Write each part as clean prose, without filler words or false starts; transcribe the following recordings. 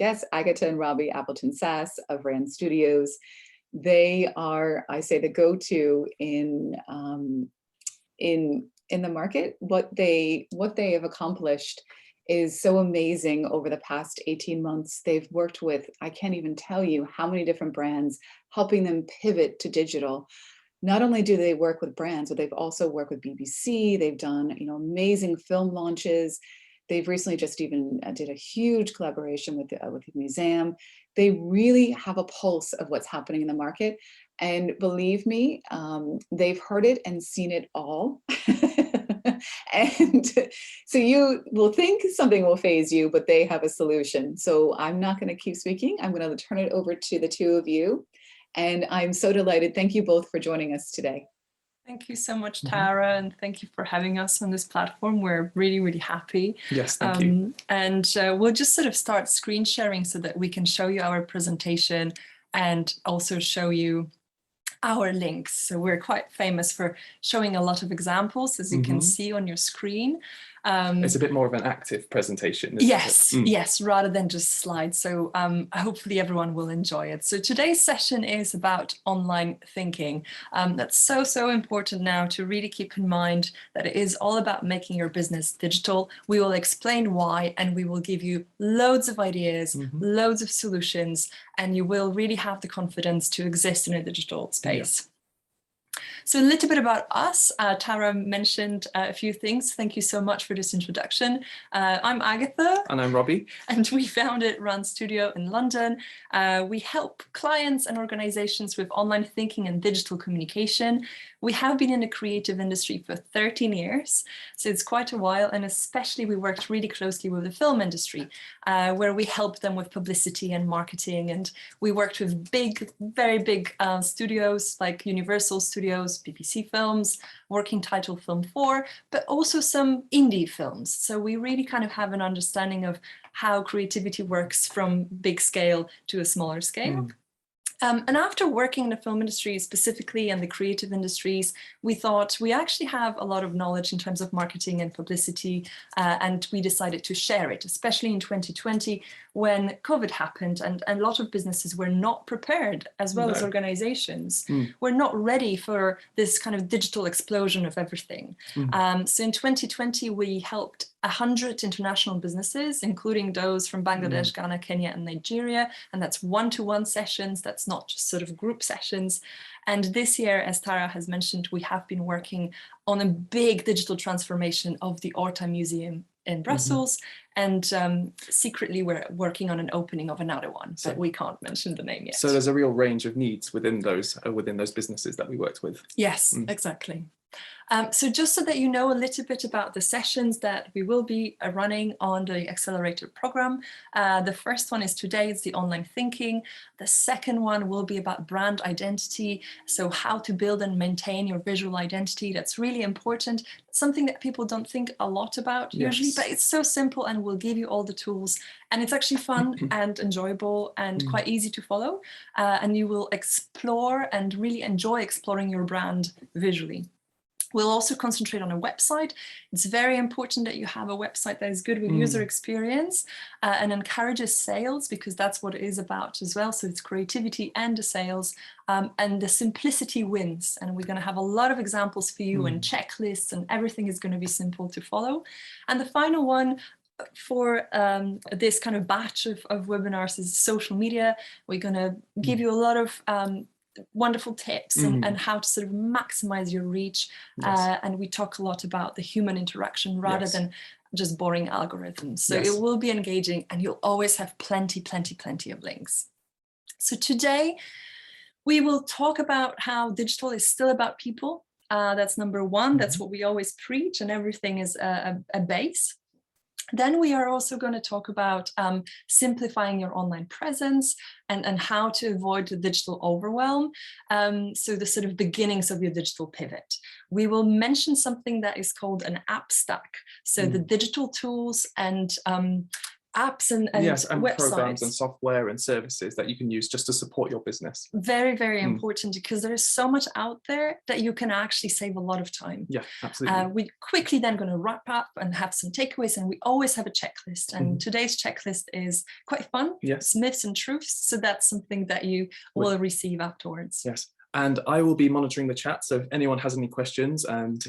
guests, Agatha and Robbie Appleton-Sass of Rand Studios. They are, I say, the go-to in the market. What they have accomplished is so amazing over the past 18 months. They've worked with, I can't even tell you how many different brands, helping them pivot to digital. Not only do they work with brands, but they've also worked with BBC. They've done, amazing film launches. They've recently just even did a huge collaboration with the museum. They really have a pulse of what's happening in the market. And believe me, they've heard it and seen it all. And so you will think something will phase you, but they have a solution. So I'm not going to keep speaking. I'm going to turn it over to the two of you. And I'm so delighted. Thank you both for joining us today. Thank you so much, Tara, and thank you for having us on this platform. We're really, really happy. Yes, thank you. And we'll just sort of start screen sharing so that we can show you our presentation and also show you our links. So we're quite famous for showing a lot of examples, as you can see on your screen. It's a bit more of an active presentation, isn't yes, it? Yes, rather than just slides. So hopefully everyone will enjoy it. So today's session is about online thinking. That's so important now to really keep in mind that it is all about making your business digital. We will explain why, and we will give you loads of ideas, loads of solutions, and you will really have the confidence to exist in a digital space. So a little bit about us. Tara mentioned a few things. Thank you so much for this introduction. I'm Agatha. And I'm Robbie. And we founded Rand Studio in London. We help clients and organizations with online thinking and digital communication. We have been in the creative industry for 13 years, so it's quite a while, and especially we worked really closely with the film industry, where we helped them with publicity and marketing, and we worked with very big studios like Universal Studios, BBC Films, Working Title Film 4, but also some indie films. So we really kind of have an understanding of how creativity works from big scale to a smaller scale. And after working in the film industry specifically and the creative industries, we thought we actually have a lot of knowledge in terms of marketing and publicity, and we decided to share it, especially in 2020 when COVID happened and a lot of businesses were not prepared, as well as organizations. We're not ready for this kind of digital explosion of everything. So in 2020, we helped 100 international businesses, including those from Bangladesh, Ghana, Kenya, and Nigeria. And that's one-to-one sessions. That's not just sort of group sessions. And this year, as Tara has mentioned, we have been working on a big digital transformation of the Orta Museum in Brussels. And secretly, we're working on an opening of another one, but we can't mention the name yet. So there's a real range of needs within those businesses that we worked with. Yes, exactly. So just so that you know a little bit about the sessions that we will be running on the Accelerator program. The first one is today, it's the online thinking. The second one will be about brand identity. So how to build and maintain your visual identity. That's really important. Something that people don't think a lot about usually, but it's so simple and we'll give you all the tools. And it's actually fun and enjoyable and quite easy to follow. And you will explore and really enjoy exploring your brand visually. We'll also concentrate on a website. It's very important that you have a website that is good with user experience and encourages sales, because that's what it is about as well. So it's creativity and the sales, and the simplicity wins. And we're going to have a lot of examples for you and checklists, and everything is going to be simple to follow. And the final one for this kind of batch of webinars is social media. We're going to give you a lot of wonderful tips and how to sort of maximize your reach. And we talk a lot about the human interaction rather than just boring algorithms. So it will be engaging, and you'll always have plenty of links. So today we will talk about how digital is still about people. That's number one. That's what we always preach, and everything is a base. Then we are also going to talk about simplifying your online presence and how to avoid the digital overwhelm. So the sort of beginnings of your digital pivot. We will mention something that is called an app stack. So the digital tools and apps and Yes, and programs and websites. software and services that you can use just to support your business. Very, very important, because there's so much out there that you can actually save a lot of time. Yeah, absolutely. We're quickly then going to wrap up and have some takeaways, and we always have a checklist. And today's checklist is quite fun. Yes. Myths and truths. So that's something that you will receive afterwards. Yes. And I will be monitoring the chat. So if anyone has any questions, and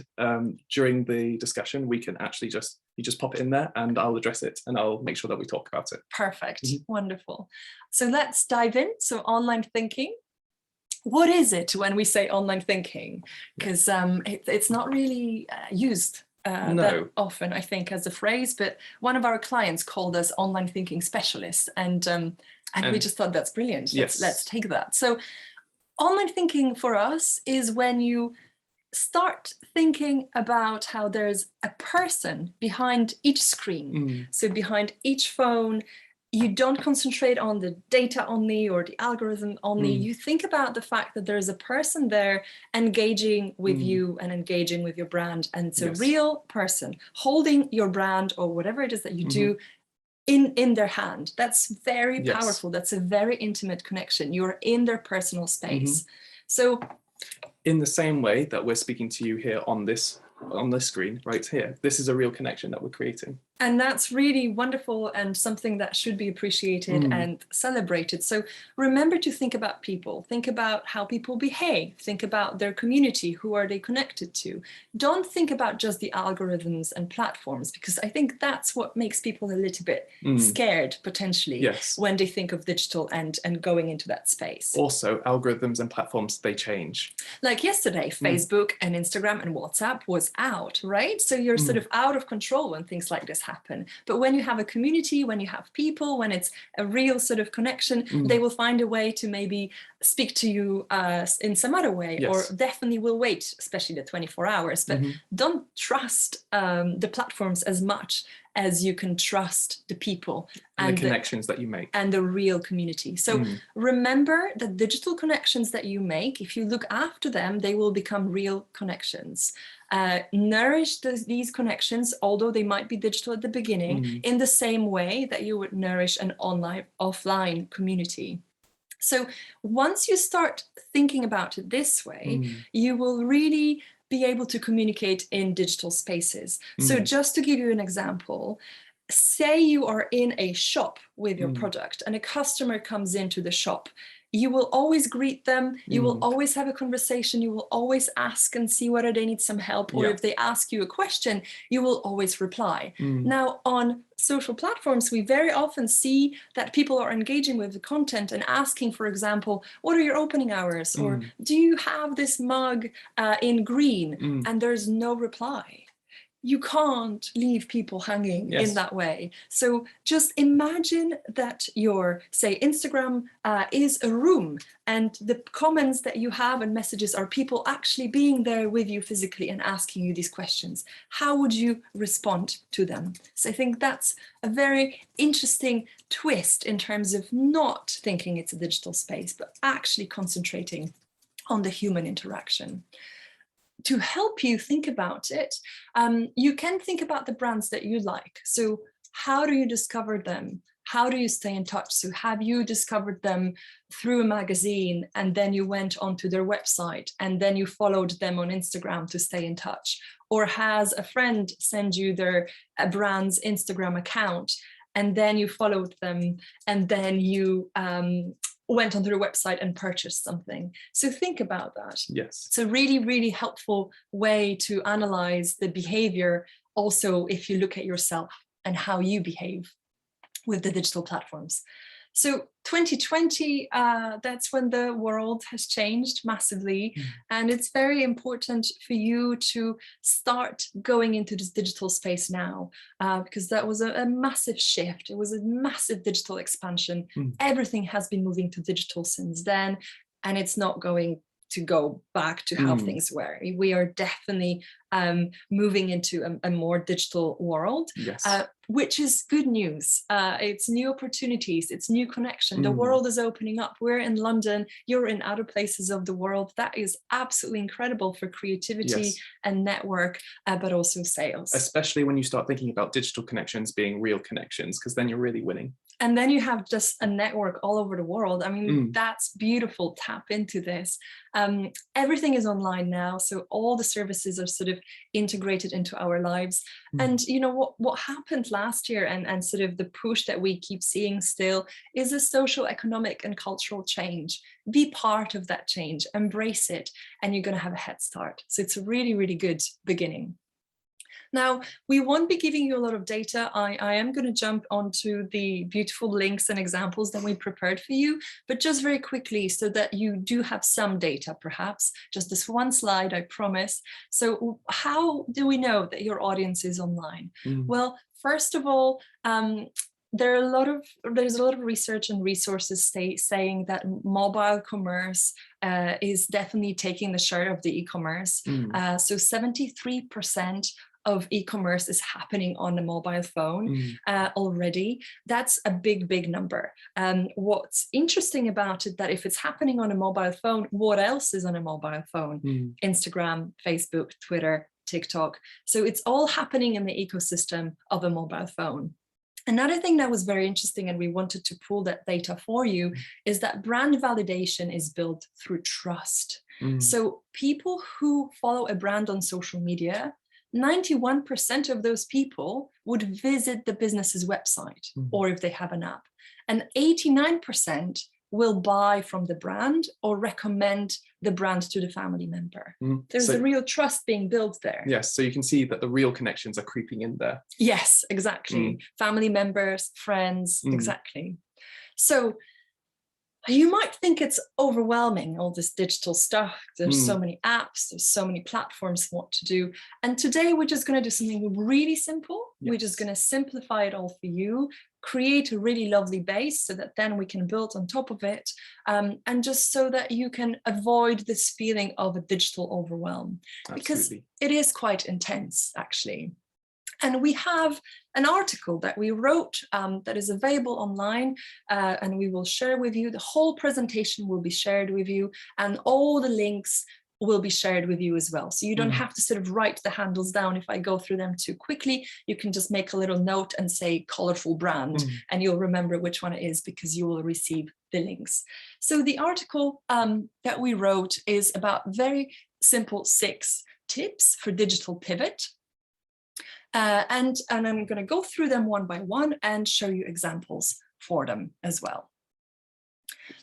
during the discussion, we can actually you just pop it in there and I'll address it, and I'll make sure that we talk about it. Perfect. Wonderful. So let's dive in. So online thinking. What is it when we say online thinking? Because it's not really used that often, I think, as a phrase, but one of our clients called us online thinking specialists, and we just thought that's brilliant. Yes. Let's take that. So online thinking for us is when you start thinking about how there's a person behind each screen. So behind each phone, you don't concentrate on the data only or the algorithm only. You think about the fact that there's a person there engaging with you and engaging with your brand. And it's a real person holding your brand or whatever it is that you do in their hand. That's very powerful. That's a very intimate connection. You're in their personal space. So in the same way that we're speaking to you here on this screen right here, this is a real connection that we're creating. And that's really wonderful and something that should be appreciated and celebrated. So remember to think about people, think about how people behave, think about their community, who are they connected to. Don't think about just the algorithms and platforms, because I think that's what makes people a little bit scared potentially when they think of digital and going into that space. Also, algorithms and platforms, they change. Like yesterday, Facebook and Instagram and WhatsApp was out, right? So you're sort of out of control when things like this happen. But when you have a community, when you have people, when it's a real sort of connection, they will find a way to maybe speak to you in some other way, or definitely will wait, especially the 24 hours. But don't trust the platforms as much as you can trust the people and the connections that you make and the real community. So remember that digital connections that you make, if you look after them, they will become real connections. Nourish these connections, although they might be digital at the beginning, in the same way that you would nourish an offline community. So once you start thinking about it this way, you will really be able to communicate in digital spaces. So just to give you an example, say you are in a shop with your product and a customer comes into the shop. You will always greet them, you will always have a conversation, you will always ask and see whether they need some help, or if they ask you a question, you will always reply. Now, on social platforms, we very often see that people are engaging with the content and asking, for example, what are your opening hours? Or do you have this mug in green? And there's no reply. You can't leave people hanging in that way. So just imagine that your, say, Instagram is a room, and the comments that you have and messages are people actually being there with you physically and asking you these questions. How would you respond to them? So I think that's a very interesting twist in terms of not thinking it's a digital space, but actually concentrating on the human interaction. To help you think about it, you can think about the brands that you like. So how do you discover them? How do you stay in touch? So have you discovered them through a magazine, and then you went onto their website, and then you followed them on Instagram to stay in touch? Or has a friend send you their brand's Instagram account, and then you followed them, and then you went onto their website and purchased something? So think about that. Yes. It's a really, really helpful way to analyze the behavior. Also, if you look at yourself and how you behave with the digital platforms. So 2020, that's when the world has changed massively. And it's very important for you to start going into this digital space now, because that was a massive shift. It was a massive digital expansion. Everything has been moving to digital since then, and it's not going to go back to how things were. We are definitely moving into a more digital world. Yes. which is good news. It's new opportunities, it's new connection. The world is opening up. We're in London, you're in other places of the world. That is absolutely incredible for creativity and network, but also sales. Especially when you start thinking about digital connections being real connections, because then you're really winning. And then you have just a network all over the world. I mean, that's beautiful. Tap into this. Everything is online now, so all the services are sort of integrated into our lives. And you know what happened last year, and sort of the push that we keep seeing still, is a social, economic, and cultural change. Be part of that change, embrace it, and you're going to have a head start. So it's a really, really good beginning. Now, we won't be giving you a lot of data. I am going to jump onto the beautiful links and examples that we prepared for you, but just very quickly so that you do have some data, perhaps. Just this one slide, I promise. So how do we know that your audience is online? Well, first of all, there's a lot of research and resources saying that mobile commerce is definitely taking the share of the e-commerce. So 73% of e-commerce is happening on a mobile phone already. That's a big, big number. What's interesting about it, that if it's happening on a mobile phone, what else is on a mobile phone? Instagram, Facebook, Twitter, TikTok. So it's all happening in the ecosystem of a mobile phone. Another thing that was very interesting, and we wanted to pull that data for you, is that brand validation is built through trust. So people who follow a brand on social media, 91% of those people would visit the business's website, or if they have an app, and 89% will buy from the brand or recommend the brand to the family member. There's a real trust being built there. Yes, so you can see that the real connections are creeping in there. Yes, exactly. Family members, friends, exactly. So you might think it's overwhelming, all this digital stuff. There's so many apps, there's so many platforms, what to do. And today we're just going to do something really simple. We're just going to simplify it all for you, create a really lovely base so that then we can build on top of it. And just so that you can avoid this feeling of a digital overwhelm. Because it is quite intense, actually. And we have an article that we wrote that is available online, and we will share with you. The whole presentation will be shared with you, and all the links will be shared with you as well. So you don't have to sort of write the handles down. If I go through them too quickly, you can just make a little note and say colorful brand, and you'll remember which one it is because you will receive the links. So the article that we wrote is about very simple 6 tips for digital pivot. And I'm going to go through them one by one and show you examples for them as well.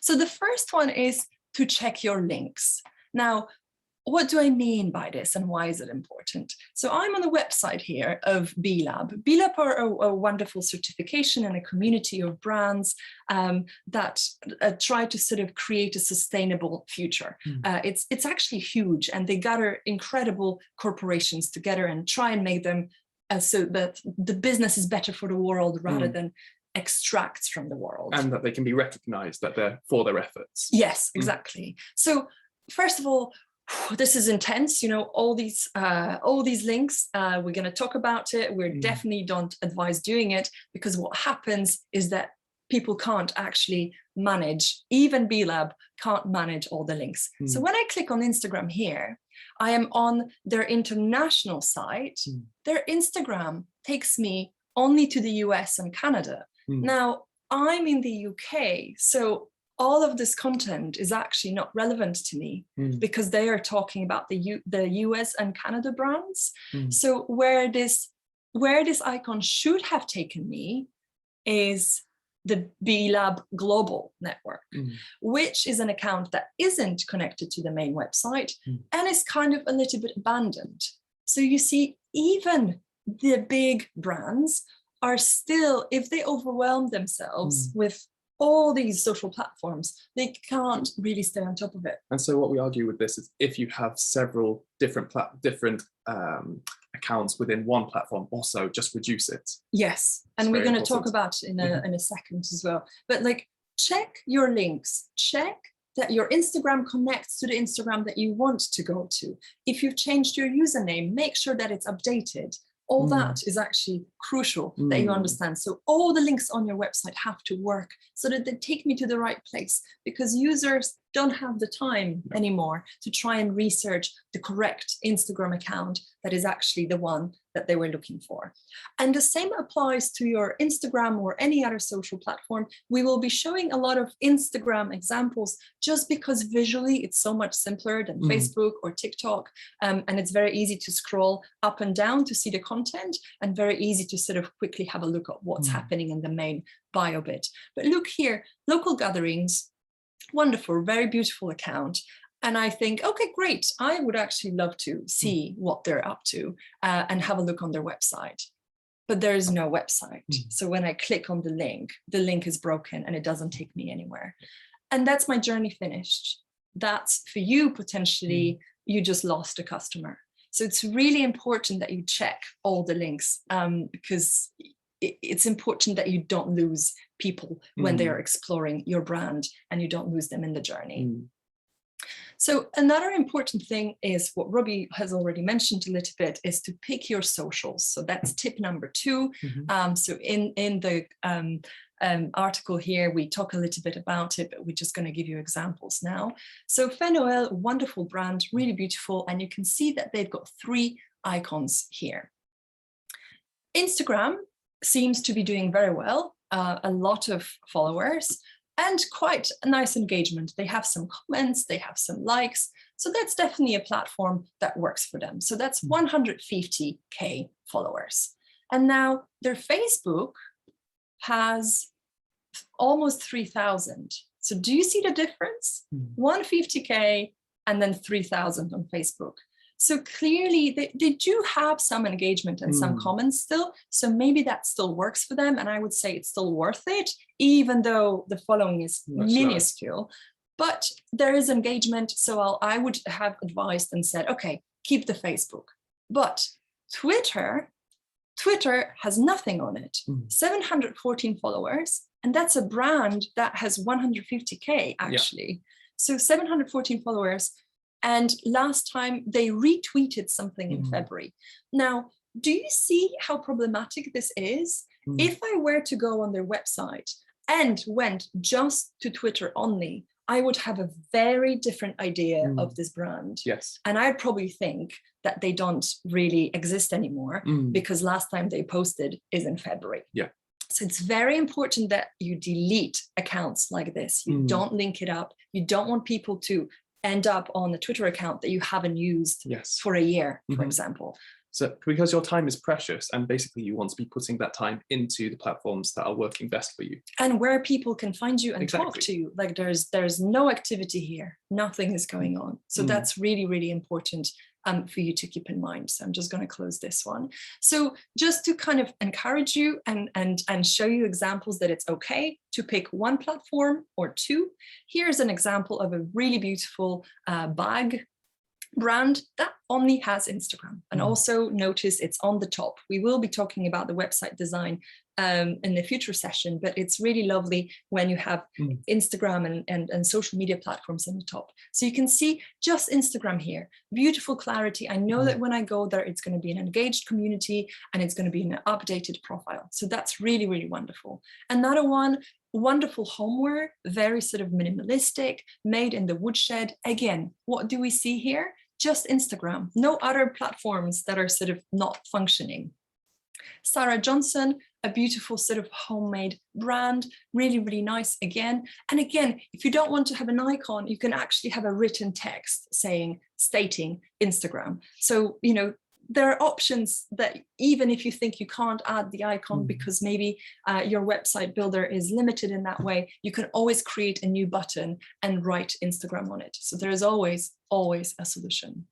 So the first one is to check your links. Now, what do I mean by this and why is it important? So I'm on the website here of BLab. BLab are a wonderful certification and a community of brands that try to sort of create a sustainable future. It's actually huge, and they gather incredible corporations together and try and make them so that the business is better for the world rather than extracts from the world. And that they can be recognized that they're for their efforts. Yes, exactly. So first of all, this is intense, you know, all these links, we're going to talk about it. We definitely don't advise doing it, because what happens is that people can't actually manage, even BLab can't manage all the links. So when I click on Instagram here, I am on their international site. Their Instagram takes me only to the US and Canada. Now, I'm in the UK, so all of this content is actually not relevant to me because they are talking about the US and Canada brands. So where this icon should have taken me is the BLab Global Network, which is an account that isn't connected to the main website and is kind of a little bit abandoned. So you see, even the big brands are still, if they overwhelm themselves with all these social platforms, they can't really stay on top of it. And so what we argue with this is, if you have several different accounts within one platform, also just reduce it. Yes, and we're going to talk about it in a second as well. But like, check your links, check that your Instagram connects to the Instagram that you want to go to. If you've changed your username, make sure that it's updated. All that is actually crucial that you understand. So all the links on your website have to work so that they take me to the right place, because users don't have the time anymore to try and research the correct Instagram account that is actually the one that they were looking for. And the same applies to your Instagram or any other social platform. We will be showing a lot of Instagram examples just because visually it's so much simpler than Facebook or TikTok. And it's very easy to scroll up and down to see the content, and very easy to sort of quickly have a look at what's happening in the main bio bit. But look here, local gatherings, wonderful, very beautiful account. And I think, okay, great. I would actually love to see what they're up to and have a look on their website. But there is no website. So when I click on the link is broken and it doesn't take me anywhere. And that's my journey finished. That's for you, potentially, you just lost a customer. So it's really important that you check all the links because it's important that you don't lose people when they are exploring your brand, and you don't lose them in the journey. So another important thing is what Robbie has already mentioned a little bit, is to pick your socials. So that's tip number 2. So in the article here, we talk a little bit about it, but we're just going to give you examples now. So Fenoel, wonderful brand, really beautiful. And you can see that they've got 3 icons here. Instagram seems to be doing very well, a lot of followers and quite a nice engagement. They have some comments, they have some likes. So that's definitely a platform that works for them. So that's 150K followers. And now their Facebook has almost 3,000. So do you see the difference? 150K and then 3,000 on Facebook. So clearly they do have some engagement and some comments still. So maybe that still works for them. And I would say it's still worth it, even though the following is minuscule. But there is engagement. So I would have advised and said, okay, keep the Facebook. But Twitter has nothing on it, 714 followers. And that's a brand that has 150K actually. So 714 followers. And last time they retweeted something in February. Now, do you see how problematic this is? If I were to go on their website and went just to Twitter only, I would have a very different idea of this brand. Yes. And I'd probably think that they don't really exist anymore because last time they posted is in February. Yeah. So it's very important that you delete accounts like this. You don't link it up. You don't want people to end up on a Twitter account that you haven't used for a year, for example. So because your time is precious, and basically you want to be putting that time into the platforms that are working best for you. And where people can find you and talk to you. Like there's no activity here. Nothing is going on. So that's really, really important for you to keep in mind. So I'm just going to close this one. So just to kind of encourage you and show you examples that it's okay to pick one platform or 2. Here's an example of a really beautiful bag brand that only has Instagram. And also notice it's on the top. We will be talking about the website design in the future session, but it's really lovely when you have Instagram and social media platforms on the top. So you can see just Instagram here, beautiful clarity. I know that when I go there, it's going to be an engaged community and it's going to be an updated profile. So that's really, really wonderful. Another one, wonderful homeware, very sort of minimalistic, made in the woodshed. Again, what do we see here? Just Instagram, no other platforms that are sort of not functioning. Sarah Johnson, a beautiful sort of homemade brand, really, really nice again. And again, if you don't want to have an icon, you can actually have a written text stating Instagram. So, you know, there are options that even if you think you can't add the icon because maybe your website builder is limited in that way, you can always create a new button and write Instagram on it. So there is always a solution.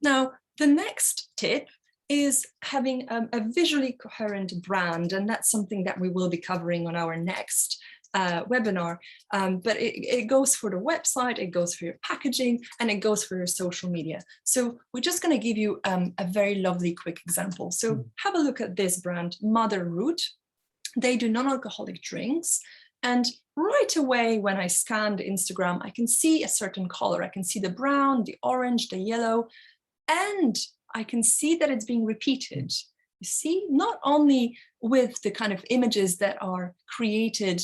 Now, the next tip is having a visually coherent brand, and that's something that we will be covering on our next webinar, but it goes for the website, it goes for your packaging, and it goes for your social media. So we're just going to give you a very lovely quick example. So have a look at this brand, Mother Root. They do non-alcoholic drinks, and right away when I scanned Instagram, I can see a certain color. I can see the brown, the orange, the yellow, and I can see that it's being repeated. You see, not only with the kind of images that are created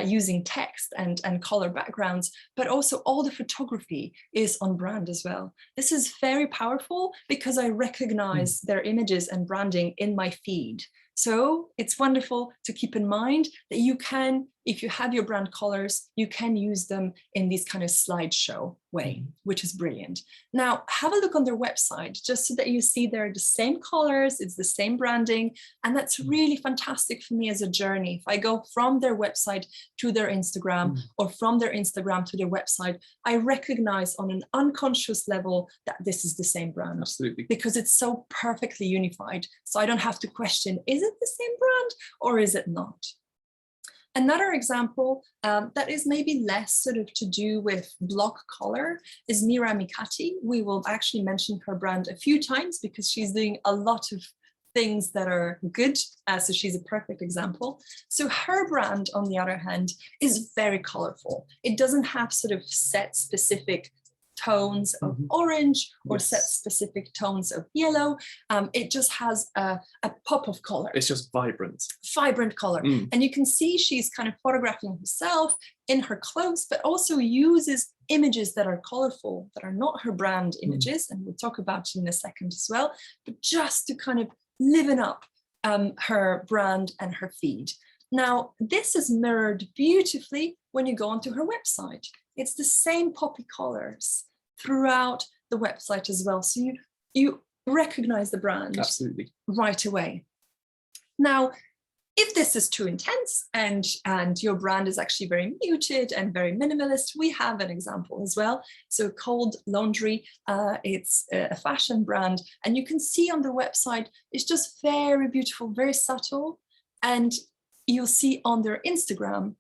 using text and color backgrounds, but also all the photography is on brand as well. This is very powerful because I recognize their images and branding in my feed. So it's wonderful to keep in mind that you can, if you have your brand colors, you can use them in this kind of slideshow way, which is brilliant. Now, have a look on their website, just so that you see they're the same colors, it's the same branding, and that's really fantastic for me as a journey. If I go from their website to their Instagram or from their Instagram to their website, I recognize on an unconscious level that this is the same brand. Absolutely. Because it's so perfectly unified. So I don't have to question, is it the same brand or is it not? Another example that is maybe less sort of to do with block color is Mira Mikati. We will actually mention her brand a few times because she's doing a lot of things that are good. So she's a perfect example. So her brand, on the other hand, is very colorful. It doesn't have sort of set specific tones of orange or set specific tones of yellow. It just has a pop of color. It's just vibrant. Vibrant color. And you can see she's kind of photographing herself in her clothes, but also uses images that are colorful, that are not her brand images. And we'll talk about it in a second as well, but just to kind of liven up her brand and her feed. Now, this is mirrored beautifully when you go onto her website. It's the same poppy colors throughout the website as well. So you recognize the brand Absolutely right away. Now, if this is too intense and your brand is actually very muted and very minimalist, we have an example as well. So Cold Laundry, it's a fashion brand, and you can see on their website, it's just very beautiful, very subtle. And you'll see on their Instagram,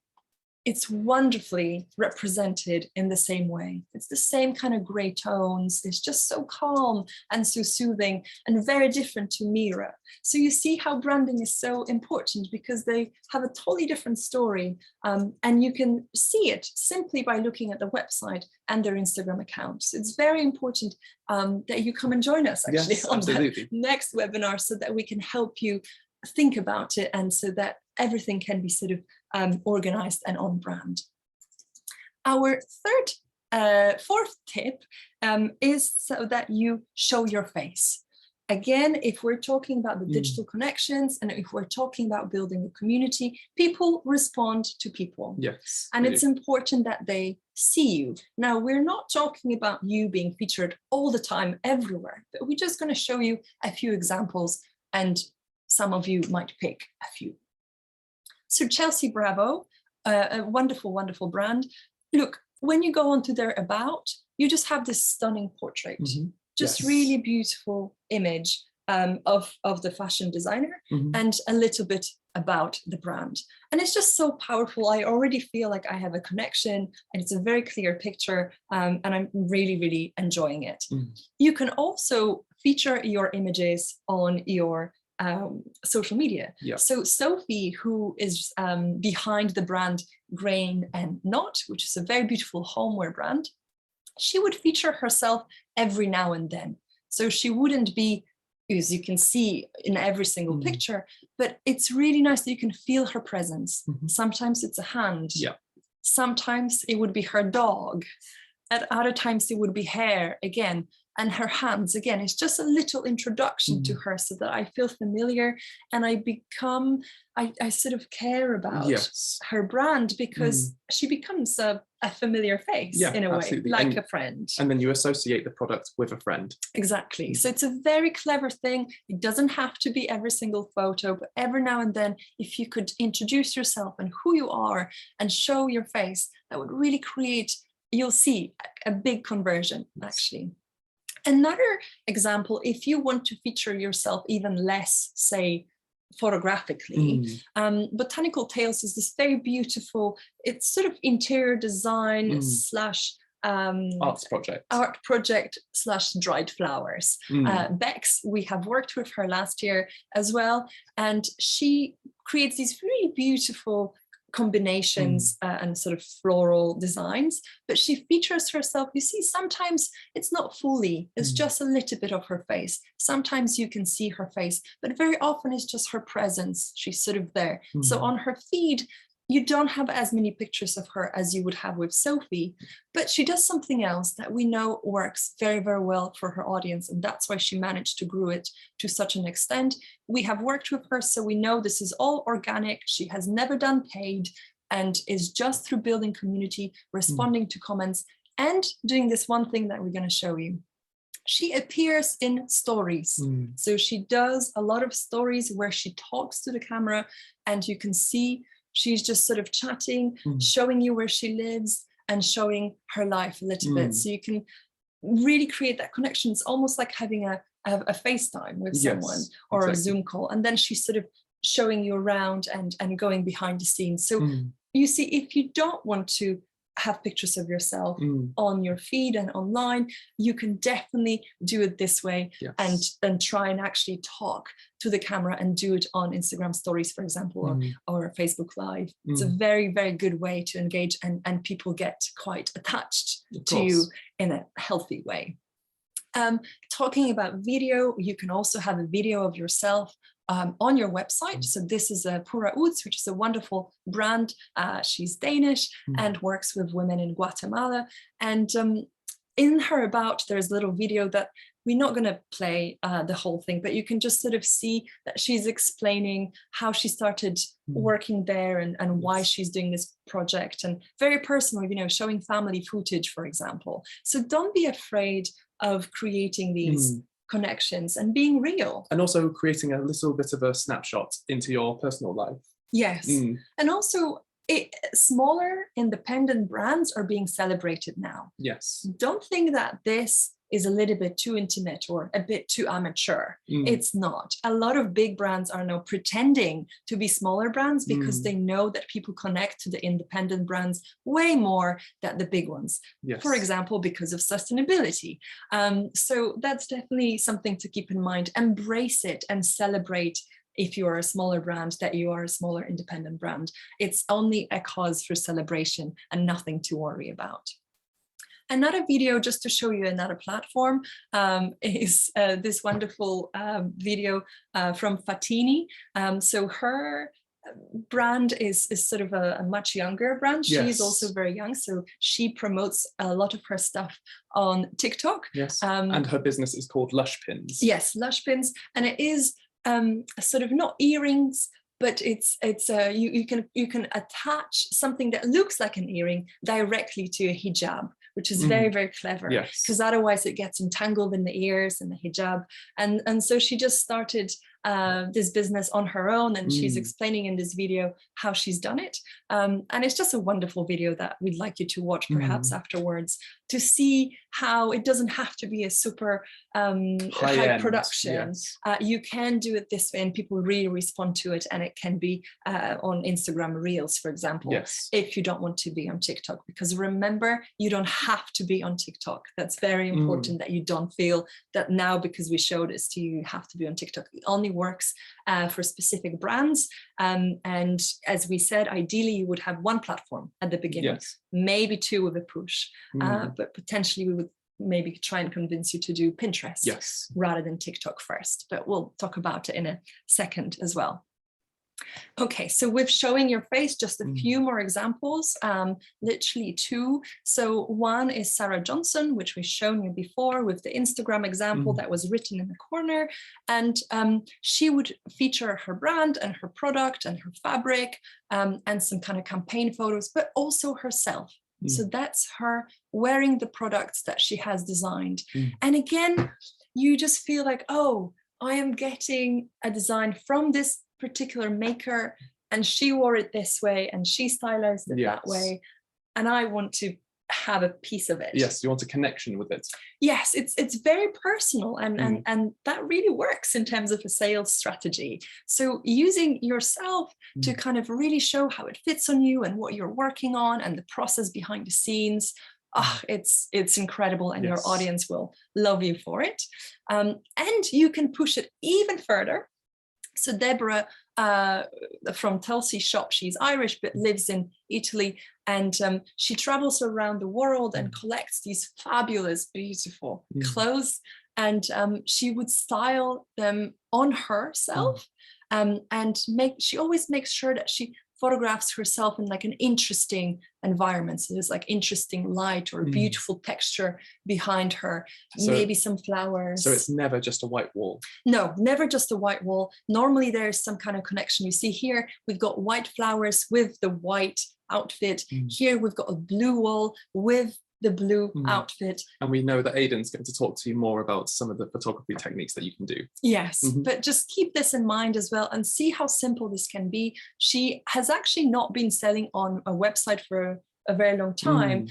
it's wonderfully represented in the same way. It's the same kind of gray tones. It's just so calm and so soothing and very different to Mira. So you see how branding is so important because they have a totally different story. And you can see it simply by looking at the website and their Instagram accounts. It's very important that you come and join us actually on the next webinar so that we can help you think about it and so that everything can be sort of organized and on brand. Our fourth tip is so that you show your face. Again, if we're talking about the digital connections and if we're talking about building a community, people respond to people. Yes. And it's important that they see you. Now, we're not talking about you being featured all the time everywhere, but we're just going to show you a few examples and some of you might pick a few. So Chelsea Bravo, a wonderful, wonderful brand. Look, when you go onto their about, you just have this stunning portrait, just really beautiful image of the fashion designer and a little bit about the brand. And it's just so powerful. I already feel like I have a connection and it's a very clear picture and I'm really, really enjoying it. You can also feature your images on your social media. So Sophie, who is behind the brand Grain and Knot, which is a very beautiful homeware brand, she would feature herself every now and then. So she wouldn't be, as you can see in every single picture, but it's really nice that you can feel her presence. Sometimes it's a hand. Sometimes it would be her dog. At other times it would be hair again. And her hands, again, it's just a little introduction to her so that I feel familiar and I sort of care about her brand because she becomes a familiar face in a way, like a friend. And then you associate the product with a friend. Exactly. So it's a very clever thing. It doesn't have to be every single photo, but every now and then, if you could introduce yourself and who you are and show your face, that would really create, you'll see a big conversion actually. Another example, if you want to feature yourself even less, say, photographically, Botanical Tales is this very beautiful, it's sort of interior design slash art project slash dried flowers. Bex, we have worked with her last year as well, and she creates these really beautiful combinations and sort of floral designs, but she features herself. You see, sometimes it's not fully, it's just a little bit of her face. Sometimes you can see her face, but very often it's just her presence. She's sort of there. So on her feed, you don't have as many pictures of her as you would have with Sophie, but she does something else that we know works very, very well for her audience. And that's why she managed to grow it to such an extent. We have worked with her, so we know this is all organic. She has never done paid and is just through building community, responding to comments, and doing this one thing that we're going to show you. She appears in stories. So she does a lot of stories where she talks to the camera, and you can see she's just sort of chatting, showing you where she lives and showing her life a little bit. So you can really create that connection. It's almost like having a FaceTime with someone or a Zoom call. And then she's sort of showing you around and going behind the scenes. So you see, if you don't want to have pictures of yourself on your feed and online, you can definitely do it this way and then try and actually talk to the camera and do it on Instagram stories, for example, or Facebook Live. It's a very, very good way to engage, and people get quite attached to you in a healthy way. Talking about video, you can also have a video of yourself on your website. So this is a Pura Uts, which is a wonderful brand. She's Danish and works with women in Guatemala. And in her about, there's a little video that we're not going to play the whole thing, but you can just sort of see that she's explaining how she started working there and why she's doing this project, and very personal, you know, showing family footage, for example. So don't be afraid of creating these connections and being real, and also creating a little bit of a snapshot into your personal life. Yes. And also smaller independent brands are being celebrated now. Yes. Don't think that this is a little bit too intimate or a bit too amateur. It's not. A lot of big brands are now pretending to be smaller brands because they know that people connect to the independent brands way more than the big ones. Yes. For example, because of sustainability. So that's definitely something to keep in mind. Embrace it and celebrate, if you are a smaller brand, that you are a smaller independent brand. It's only a cause for celebration and nothing to worry about. Another video, just to show you another platform, is this wonderful video from Fatini. So her brand is sort of a much younger brand. She's also very young, so she promotes a lot of her stuff on TikTok. Yes, and her business is called Lush Pins. Yes, Lush Pins, and it is sort of not earrings, but it's you can attach something that looks like an earring directly to a hijab, which is very, very clever, because otherwise it gets entangled in the ears and the hijab. And so she just started this business on her own, and she's explaining in this video how she's done it. And it's just a wonderful video that we'd like you to watch perhaps afterwards, to see how it doesn't have to be a super high production. You can do it this way and people really respond to it, and it can be on Instagram Reels, for example, if you don't want to be on TikTok. Because remember, you don't have to be on TikTok. That's very important, that you don't feel that now because we showed this to you, you have to be on TikTok. It only works for specific brands. And as we said, ideally you would have one platform at the beginning, maybe two with a push, but potentially we would maybe try and convince you to do Pinterest rather than TikTok first, but we'll talk about it in a second as well. Okay, so with showing your face, just a few more examples, literally two. So one is Sarah Johnson, which we've shown you before with the Instagram example that was written in the corner. And she would feature her brand and her product and her fabric and some kind of campaign photos, but also herself. So that's her wearing the products that she has designed. And again, you just feel like, oh, I am getting a design from this particular maker, and she wore it this way and she stylized it that way, and I want to have a piece of it. Yes, you want a connection with it. Yes, it's very personal, and that really works in terms of a sales strategy. So using yourself to kind of really show how it fits on you and what you're working on and the process behind the scenes. It's incredible, and your audience will love you for it. And you can push it even further. So Deborah from Tulsi shop. She's Irish but lives in Italy, and she travels around the world and collects these fabulous, beautiful clothes, and she would style them on herself, and she always makes sure that she photographs herself in like an interesting environment. So there's like interesting light or beautiful texture behind her, so, maybe some flowers. So it's never just a white wall. No, never just a white wall. Normally there's some kind of connection. You see here, we've got white flowers with the white outfit. Here we've got a blue wall with the blue outfit. And we know that Aidan's going to talk to you more about some of the photography techniques that you can do. Yes, but just keep this in mind as well and see how simple this can be. She has actually not been selling on a website for a very long time.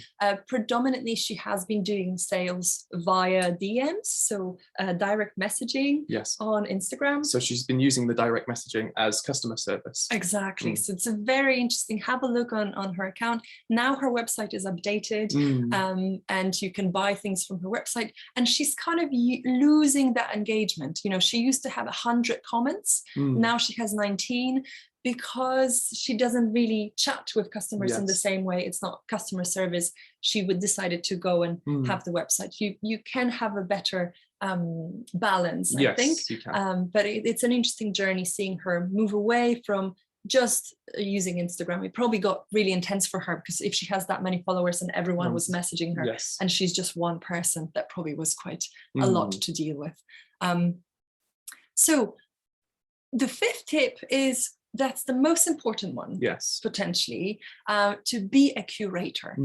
Predominantly, she has been doing sales via DMs, so direct messaging on Instagram. So she's been using the direct messaging as customer service. Exactly. So it's a very interesting. Have a look on her account. Now her website is updated, and you can buy things from her website. And she's kind of losing that engagement. You know, she used to have 100 comments. Now she has 19. Because she doesn't really chat with customers in the same way. It's not customer service. She would decided to go and have the website. You can have a better balance, I think. You can. But it's an interesting journey seeing her move away from just using Instagram. It probably got really intense for her, because if she has that many followers and everyone was messaging her and she's just one person, that probably was quite a lot to deal with. So the fifth tip is, that's the most important one, potentially, to be a curator.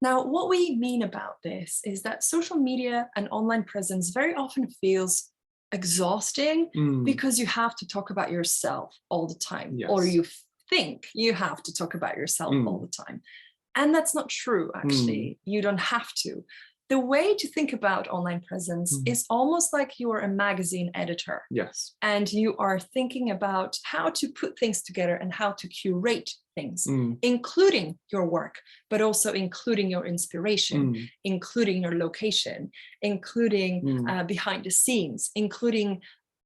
Now, what we mean about this is that social media and online presence very often feels exhausting because you have to talk about yourself all the time, or you think you have to talk about yourself all the time. And that's not true, actually. You don't have to. The way to think about online presence is almost like you are a magazine editor. And you are thinking about how to put things together and how to curate things, including your work, but also including your inspiration, including your location, including behind the scenes, including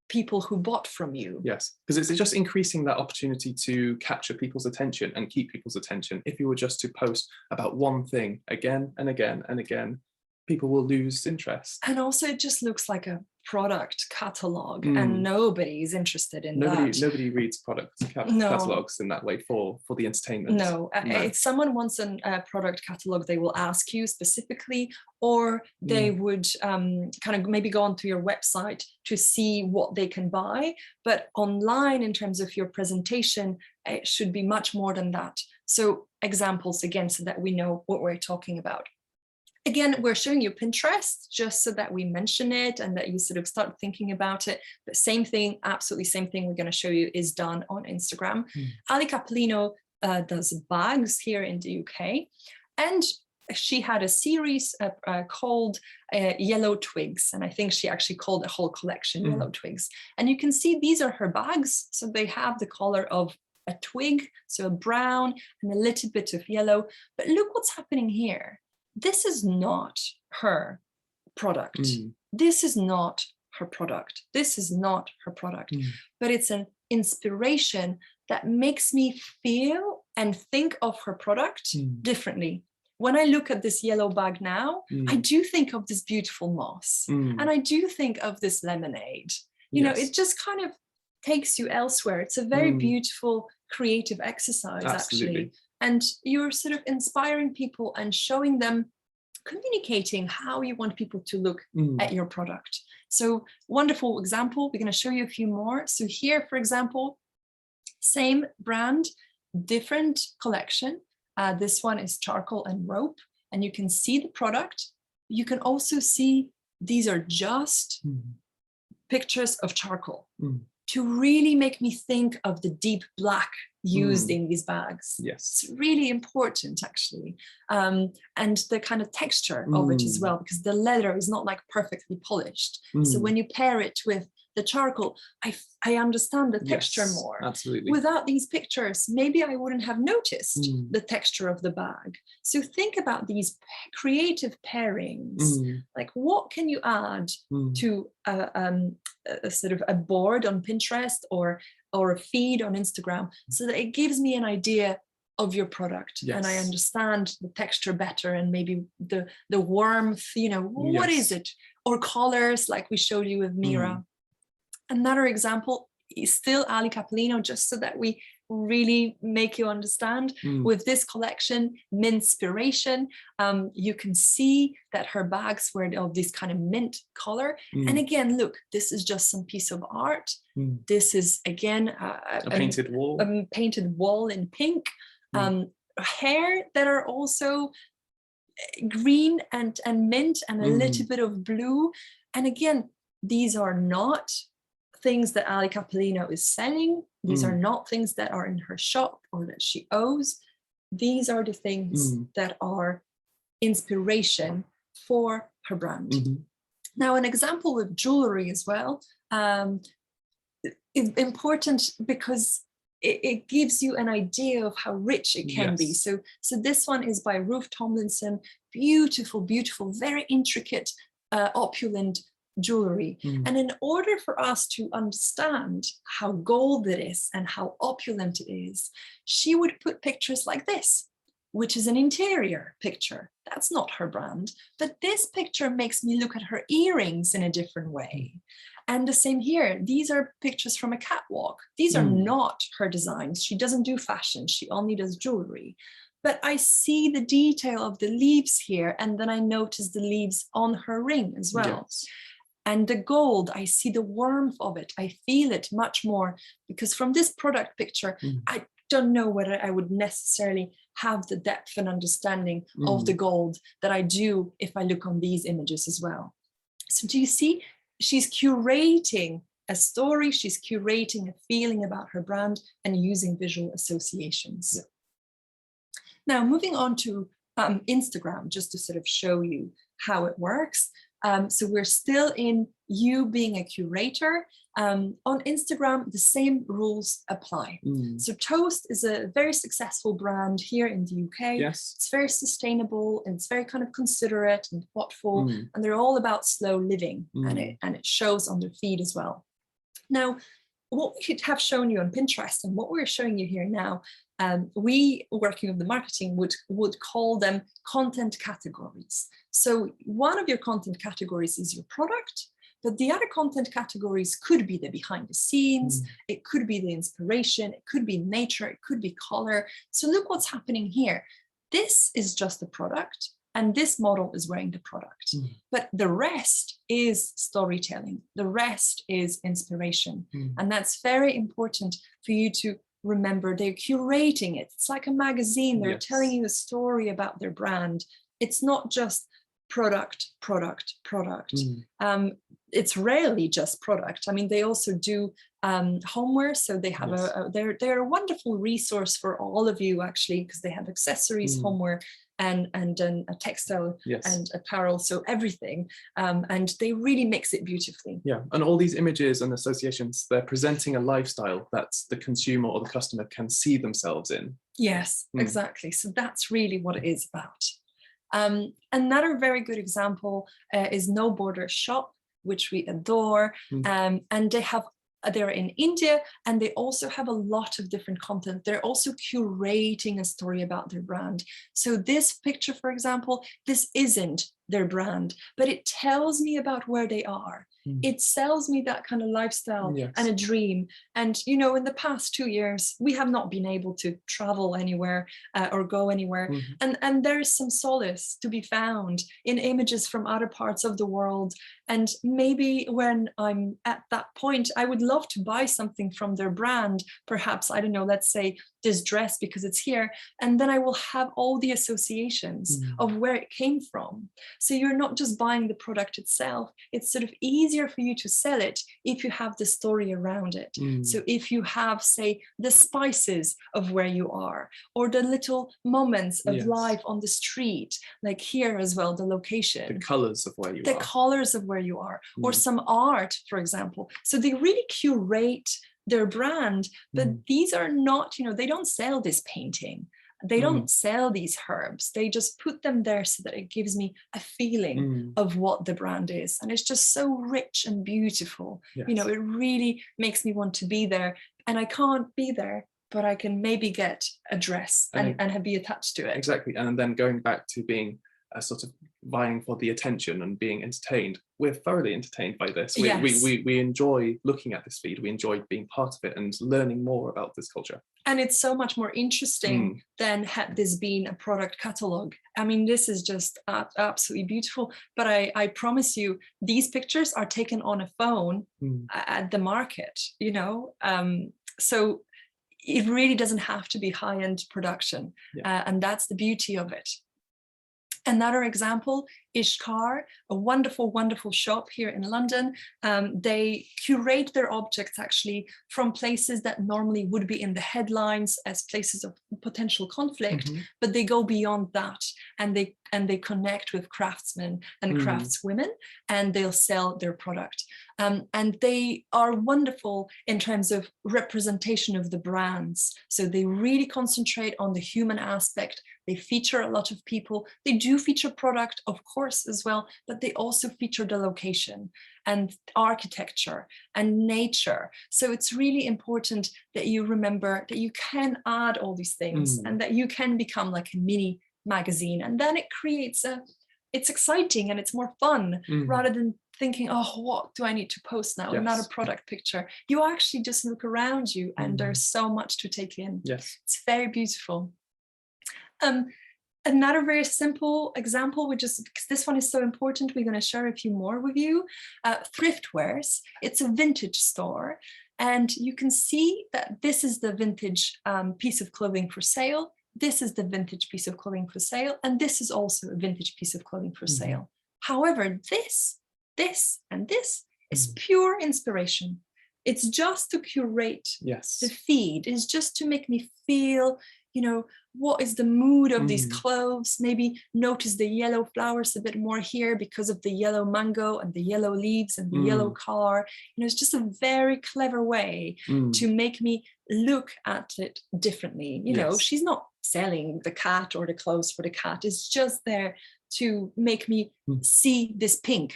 people who bought from you. Because it's just increasing that opportunity to capture people's attention and keep people's attention. If you were just to post about one thing again and again and again, people will lose interest. And also it just looks like a product catalog, and nobody is interested in that. Nobody reads product catalogs in that way for the entertainment. No. If someone wants a product catalog, they will ask you specifically, or they would kind of maybe go onto your website to see what they can buy. But online, in terms of your presentation, it should be much more than that. So examples again, so that we know what we're talking about. Again, we're showing you Pinterest just so that we mention it and that you sort of start thinking about it. But same thing, absolutely same thing we're going to show you is done on Instagram. Ali Capolino does bags here in the UK. And she had a series called Yellow Twigs. And I think she actually called the whole collection Yellow Twigs. And you can see these are her bags. So they have the color of a twig, so a brown and a little bit of yellow. But look what's happening here. This is not her product. This is not her product. This is not her product. But it's an inspiration that makes me feel and think of her product differently. When I look at this yellow bag now, I do think of this beautiful moss. And I do think of this lemonade. You know, it just kind of takes you elsewhere. It's a very beautiful, creative exercise, actually. And you're sort of inspiring people and showing them, communicating how you want people to look at your product. So wonderful example. We're going to show you a few more. So here, for example, same brand, different collection. This one is charcoal and rope, and you can see the product. You can also see these are just pictures of charcoal to really make me think of the deep black used in these bags. It's really important, actually. And the kind of texture of it as well, because the leather is not like perfectly polished. So when you pair it with the charcoal, I understand the texture more. Absolutely. Without these pictures, maybe I wouldn't have noticed the texture of the bag. So think about these creative pairings. Like, what can you add to a sort of a board on Pinterest or or a feed on Instagram, so that it gives me an idea of your product, and I understand the texture better, and maybe the warmth, you know, what is it, or colors like we showed you with Mira. Another example is still Ali Capellino, just so that we really make you understand. With this collection, Mintspiration, you can see that her bags were of this kind of mint color. And again, look, this is just some piece of art. This is again a painted wall, in pink. Hair that are also green and mint, and a little bit of blue. And again, these are not things that Ali Capellino is selling. These are not things that are in her shop or that she owns. These are the things that are inspiration for her brand. Now, an example with jewelry as well is important, because it gives you an idea of how rich it can be. So this one is by Ruth Tomlinson. Beautiful, beautiful, very intricate, opulent jewelry. And in order for us to understand how gold it is and how opulent it is, she would put pictures like this, which is an interior picture. That's not her brand, but this picture makes me look at her earrings in a different way. And the same here. These are pictures from a catwalk. These are not her designs. She doesn't do fashion. She only does jewelry. But I see the detail of the leaves here, and then I notice the leaves on her ring as well. And the gold, I see the warmth of it. I feel it much more, because from this product picture, I don't know whether I would necessarily have the depth and understanding of the gold that I do if I look on these images as well. So do you see? She's curating a story, she's curating a feeling about her brand and using visual associations. Now, moving on to Instagram, just to sort of show you how it works. So we're still in you being a curator. On Instagram, the same rules apply. So Toast is a very successful brand here in the UK. It's very sustainable, and it's very kind of considerate and thoughtful, and they're all about slow living, and it shows on their feed as well. Now, what we could have shown you on Pinterest and what we're showing you here now, we, working with the marketing, would call them content categories. So one of your content categories is your product, but the other content categories could be the behind the scenes, it could be the inspiration, it could be nature, it could be color. So look what's happening here. This is just the product, and this model is wearing the product. But the rest is storytelling. The rest is inspiration. And that's very important for you to remember. They're curating it. It's like a magazine. They're telling you a story about their brand. It's not just product, product, product. It's rarely just product. I mean, they also do homeware. So they have they're a wonderful resource for all of you, actually, because they have accessories, homeware, and a textile and apparel, so everything, and they really mix it beautifully. And all these images and associations, they're presenting a lifestyle that the consumer or the customer can see themselves in. Exactly. So that's really what it is about. Another very good example is No Border Shop, which we adore, and they're in India, and they also have a lot of different content. They're also curating a story about their brand. So this picture, for example, this isn't their brand, but it tells me about where they are. It sells me that kind of lifestyle and a dream. And, you know, in the past 2 years, we have not been able to travel anywhere or go anywhere. And there's some solace to be found in images from other parts of the world. And maybe when I'm at that point, I would love to buy something from their brand. Perhaps, I don't know, let's say this dress because it's here. And then I will have all the associations of where it came from. So you're not just buying the product itself. It's sort of easier for you to sell it if you have the story around it. So if you have, say, the spices of where you are, or the little moments of life on the street, like here as well, the location. The colors of where you are. The colors of where you are, or some art, for example. So they really curate their brand, but these are not, you know, they don't sell this painting. They don't sell these herbs. They just put them there so that it gives me a feeling of what the brand is. And it's just so rich and beautiful. You know, it really makes me want to be there. and I can't be there, but I can maybe get a dress and be attached to it. Exactly. And then going back to being a sort of vying for the attention and being entertained, we're thoroughly entertained by this. We enjoy looking at this feed. We enjoy being part of it and learning more about this culture. And it's so much more interesting than had this been a product catalog. I mean, this is just absolutely beautiful. But I promise you, these pictures are taken on a phone at the market, you know. So it really doesn't have to be high-end production. And that's the beauty of it. Another example is Ishkar, a wonderful, wonderful shop here in London. They curate their objects actually from places that normally would be in the headlines as places of potential conflict, but they go beyond that, and they connect with craftsmen and craftswomen, and they'll sell their product. And they are wonderful in terms of representation of the brands. So they really concentrate on the human aspect. They feature a lot of people. They do feature product, of course, as well, but they also feature the location and architecture and nature. So it's really important that you remember that you can add all these things and that you can become like a mini magazine. And then it creates it's exciting and it's more fun rather than thinking, oh, what do I need to post now? Another product picture. You actually just look around you and there's so much to take in. It's very beautiful. Another very simple example, because this one is so important, we're going to share a few more with you. Thriftwares, it's a vintage store, and you can see that this is the vintage piece of clothing for sale. This is the vintage piece of clothing for sale, and this is also a vintage piece of clothing for sale. However, this, and this is pure inspiration. It's just to curate the feed. It's just to make me feel, you know, what is the mood of these clothes? Maybe notice the yellow flowers a bit more here because of the yellow mango and the yellow leaves and the yellow car. You know, it's just a very clever way to make me look at it differently. You know, she's not selling the cat or the clothes for the cat. It's just there to make me see this pink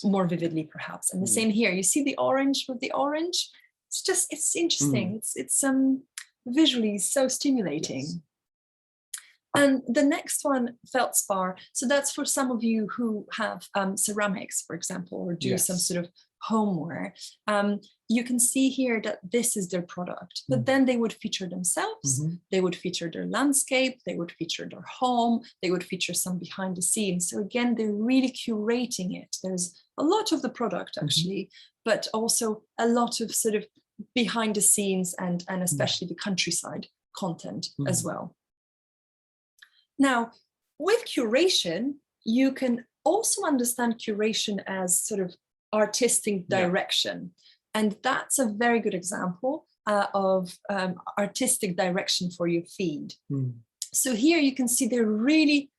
more vividly, perhaps. And the same here. You see the orange with the orange? It's interesting. It's visually so stimulating. And the next one, feldspar. So that's for some of you who have ceramics, for example, or do some sort of homeware. You can see here that this is their product, but then they would feature themselves. They would feature their landscape. They would feature their home. They would feature some behind the scenes. So again, they're really curating it. There's a lot of the product actually, but also a lot of sort of behind the scenes and especially the countryside content as well. Now, with curation, you can also understand curation as sort of artistic direction. And that's a very good example of artistic direction for your feed. So here you can see they're really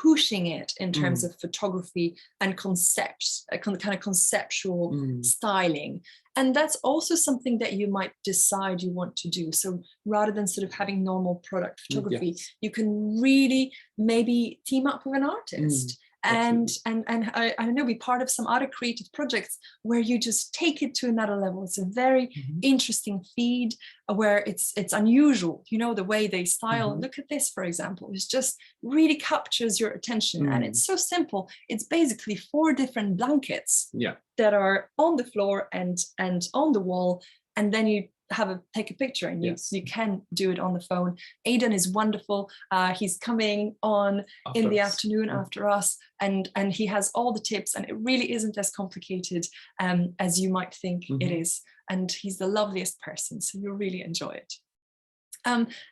pushing it in terms of photography and concepts, kind of conceptual styling. And that's also something that you might decide you want to do. So rather than sort of having normal product photography, you can really maybe team up with an artist and I know be part of some other creative projects where you just take it to another level. It's a very interesting feed where it's unusual, you know, the way they style. Look at this, for example. It just really captures your attention and it's so simple. It's basically 4 different blankets that are on the floor and on the wall, and then you take a picture and you can do it on the phone. Aidan is wonderful. He's coming on in the afternoon after us, and he has all the tips, and it really isn't as complicated as you might think it is. And he's the loveliest person, so you'll really enjoy it.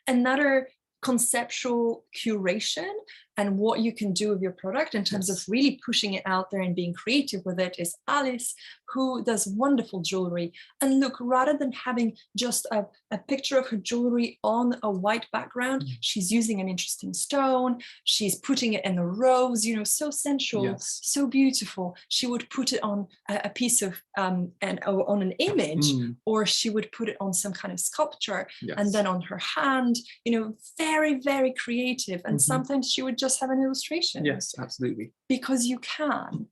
Another conceptual curation and what you can do with your product in terms of really pushing it out there and being creative with it is Alice, who does wonderful jewelry. And look, rather than having just a picture of her jewelry on a white background, she's using an interesting stone. She's putting it in a rose, you know, so sensual, so beautiful. She would put it on a piece of, on an image, or she would put it on some kind of sculpture and then on her hand, you know, very, very creative. And sometimes she would just have an illustration. Yes, absolutely. Because you can.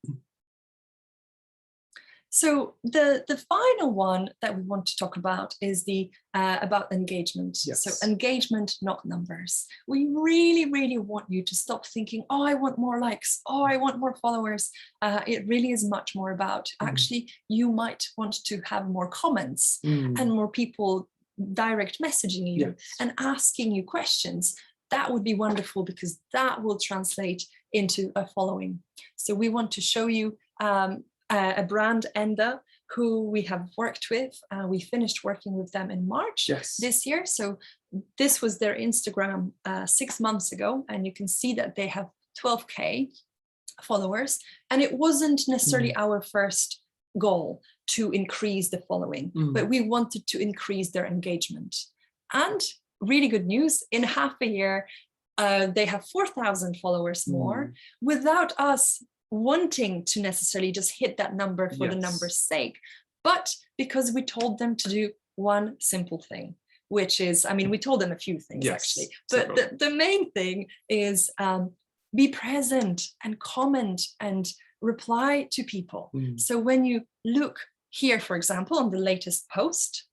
So the final one that we want to talk about is the about engagement. Yes. So engagement, not numbers. We really, really want you to stop thinking, oh, I want more likes, oh, I want more followers. It really is much more about actually you might want to have more comments and more people direct messaging you and asking you questions. That would be wonderful, because that will translate into a following. So we want to show you a brand, Enda, who we have worked with. We finished working with them in March this year. So this was their Instagram 6 months ago, and you can see that they have 12K followers. And it wasn't necessarily our first goal to increase the following, but we wanted to increase their engagement. And really good news, in half a year, they have 4,000 followers more without us wanting to necessarily just hit that number for the number's sake, but because we told them to do one simple thing, which is, I mean, we told them a few things actually, but the main thing is be present and comment and reply to people. So when you look here, for example, on the latest post,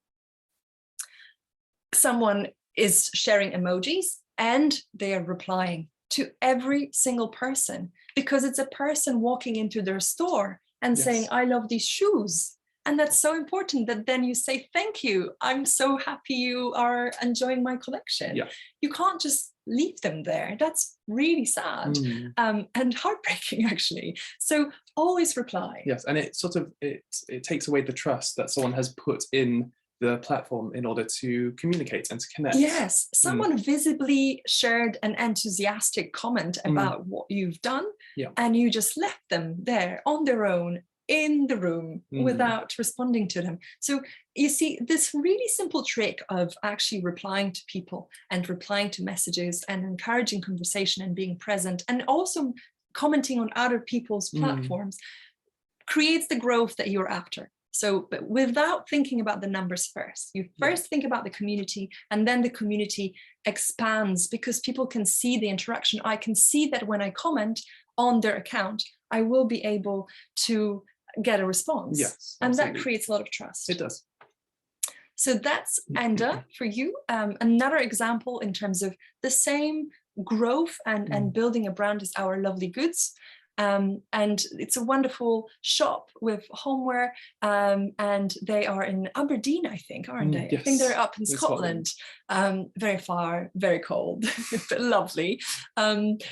someone is sharing emojis and they are replying to every single person, because it's a person walking into their store and saying, I love these shoes. And that's so important that then you say, thank you. I'm so happy you are enjoying my collection. You can't just leave them there. That's really sad and heartbreaking, actually. So always reply. Yes, and it sort of, it takes away the trust that someone has put in the platform in order to communicate and to connect. Yes, someone visibly shared an enthusiastic comment about what you've done, and you just left them there on their own in the room without responding to them. So you see, this really simple trick of actually replying to people and replying to messages and encouraging conversation and being present and also commenting on other people's platforms creates the growth that you're after. So, but without thinking about the numbers first, you first think about the community, and then the community expands because people can see the interaction. I can see that when I comment on their account, I will be able to get a response. Yes, and that creates a lot of trust. It does. So that's Enda for you. Another example in terms of the same growth and building a brand is Our Lovely Goods. And it's a wonderful shop with homeware, and they are in Aberdeen, I think, aren't they? Yes. I think they're up in Scotland, very far, very cold, but lovely. And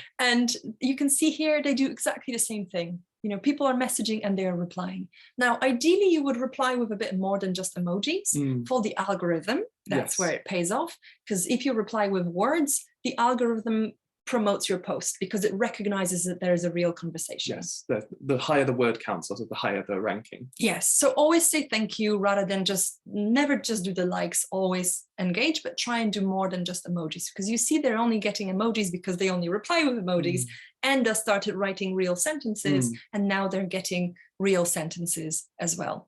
you can see here, they do exactly the same thing. You know, people are messaging and they are replying. Now, ideally, you would reply with a bit more than just emojis for the algorithm. That's where it pays off. Because if you reply with words, the algorithm promotes your post because it recognizes that there is a real conversation. Yes, the higher the word count, sort of the higher the ranking. Yes, so always say thank you rather than never just do the likes, always engage, but try and do more than just emojis, because you see they're only getting emojis because they only reply with emojis and started writing real sentences, and now they're getting real sentences as well.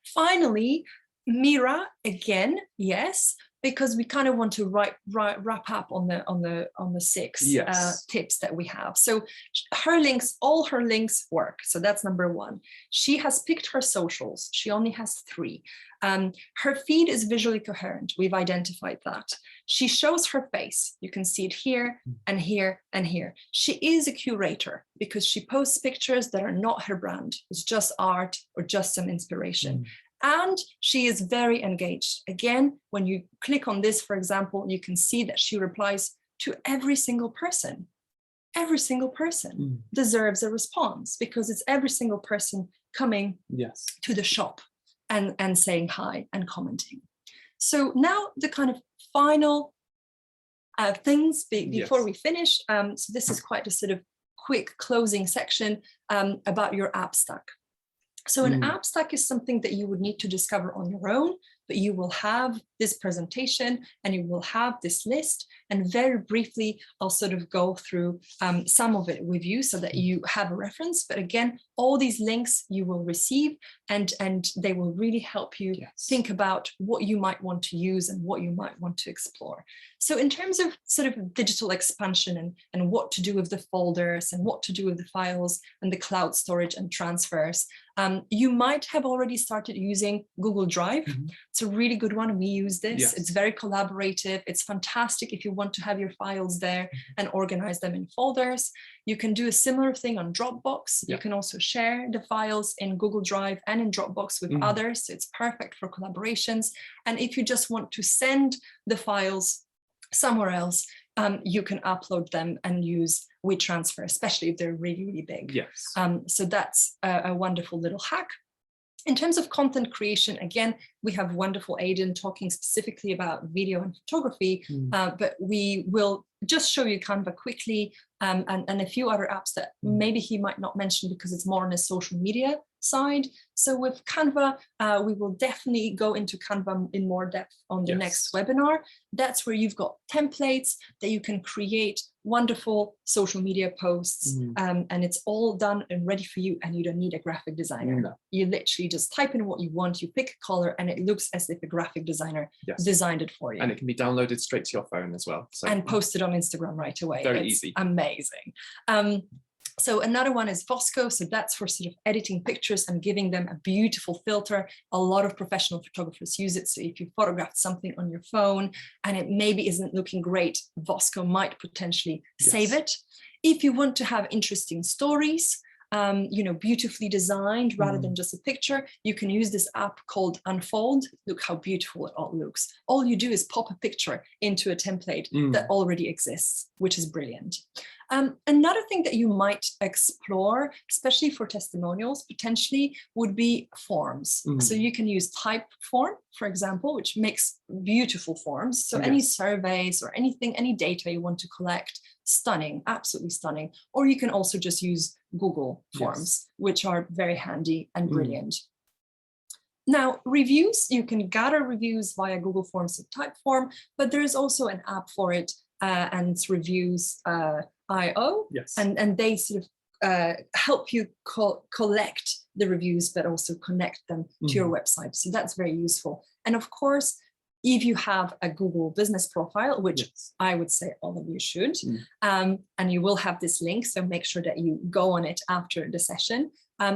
Finally, Mira, again, yes, because we kind of want to wrap up on the 6 tips that we have. So her links, all her links work. So that's number 1. She has picked her socials. She only has 3. Her feed is visually coherent. We've identified that. She shows her face. You can see it here and here and here. She is a curator because she posts pictures that are not her brand. It's just art or just some inspiration. And she is very engaged. Again, when you click on this, for example, you can see that she replies to every single person. Every single person deserves a response because it's every single person coming to the shop and saying hi and commenting. So now the kind of final things before we finish. So this is quite a sort of quick closing section about your app stack. So an app stack is something that you would need to discover on your own, but you will have this presentation and you will have this list. And very briefly, I'll sort of go through some of it with you so that you have a reference. But again, all these links you will receive and they will really help you think about what you might want to use and what you might want to explore. So in terms of sort of digital expansion and what to do with the folders and what to do with the files and the cloud storage and transfers, You might have already started using Google Drive. It's a really good one. We use this. Yes. It's very collaborative. It's fantastic if you want to have your files there and organize them in folders. You can do a similar thing on Dropbox. You can also share the files in Google Drive and in Dropbox with others. So it's perfect for collaborations. And if you just want to send the files somewhere else, you can upload them and use WeTransfer, especially if they're really, really big. Yes. So that's a wonderful little hack. In terms of content creation, again, we have wonderful Aidan talking specifically about video and photography, but we will just show you Canva quickly and a few other apps that maybe he might not mention because it's more on the social media side. So with Canva, we will definitely go into Canva in more depth on the next webinar. That's where you've got templates that you can create wonderful social media posts, and it's all done and ready for you, and you don't need a graphic designer. No. You literally just type in what you want, you pick a color, and it looks as if a graphic designer designed it for you. And it can be downloaded straight to your phone as well. So and posted on Instagram right away. Very it's easy. Amazing. So another one is Vosco. So that's for sort of editing pictures and giving them a beautiful filter. A lot of professional photographers use it. So if you photographed something on your phone and it maybe isn't looking great, Vosco might potentially save it. If you want to have interesting stories, beautifully designed rather than just a picture, you can use this app called Unfold. Look how beautiful it all looks. All you do is pop a picture into a template that already exists, which is brilliant. Another thing that you might explore, especially for testimonials, potentially would be forms. So you can use Typeform, for example, which makes beautiful forms. So any surveys or anything, any data you want to collect, stunning, absolutely stunning. Or you can also just use Google Forms, which are very handy and brilliant. Now, reviews, you can gather reviews via Google Forms and Typeform, but there is also an app for it, and it's Reviews.io, and they sort of help you collect the reviews, but also connect them to your website. So that's very useful. And of course, if you have a Google business profile, which I would say all of you should, and you will have this link, so make sure that you go on it after the session,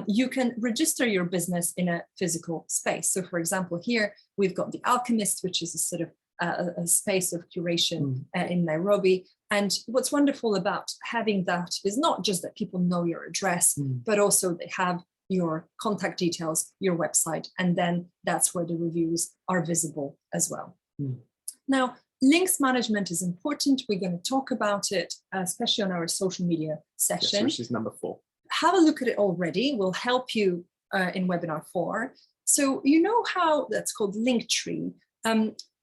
you can register your business in a physical space. So for example, here we've got The Alchemist, which is a sort of a space of curation in Nairobi. And what's wonderful about having that is not just that people know your address, but also they have your contact details, your website, and then that's where the reviews are visible as well. Now, links management is important. We're going to talk about it, especially on our social media session. Which is number 4. Have a look at it already. We'll help you in webinar 4. So you know how that's called Linktree.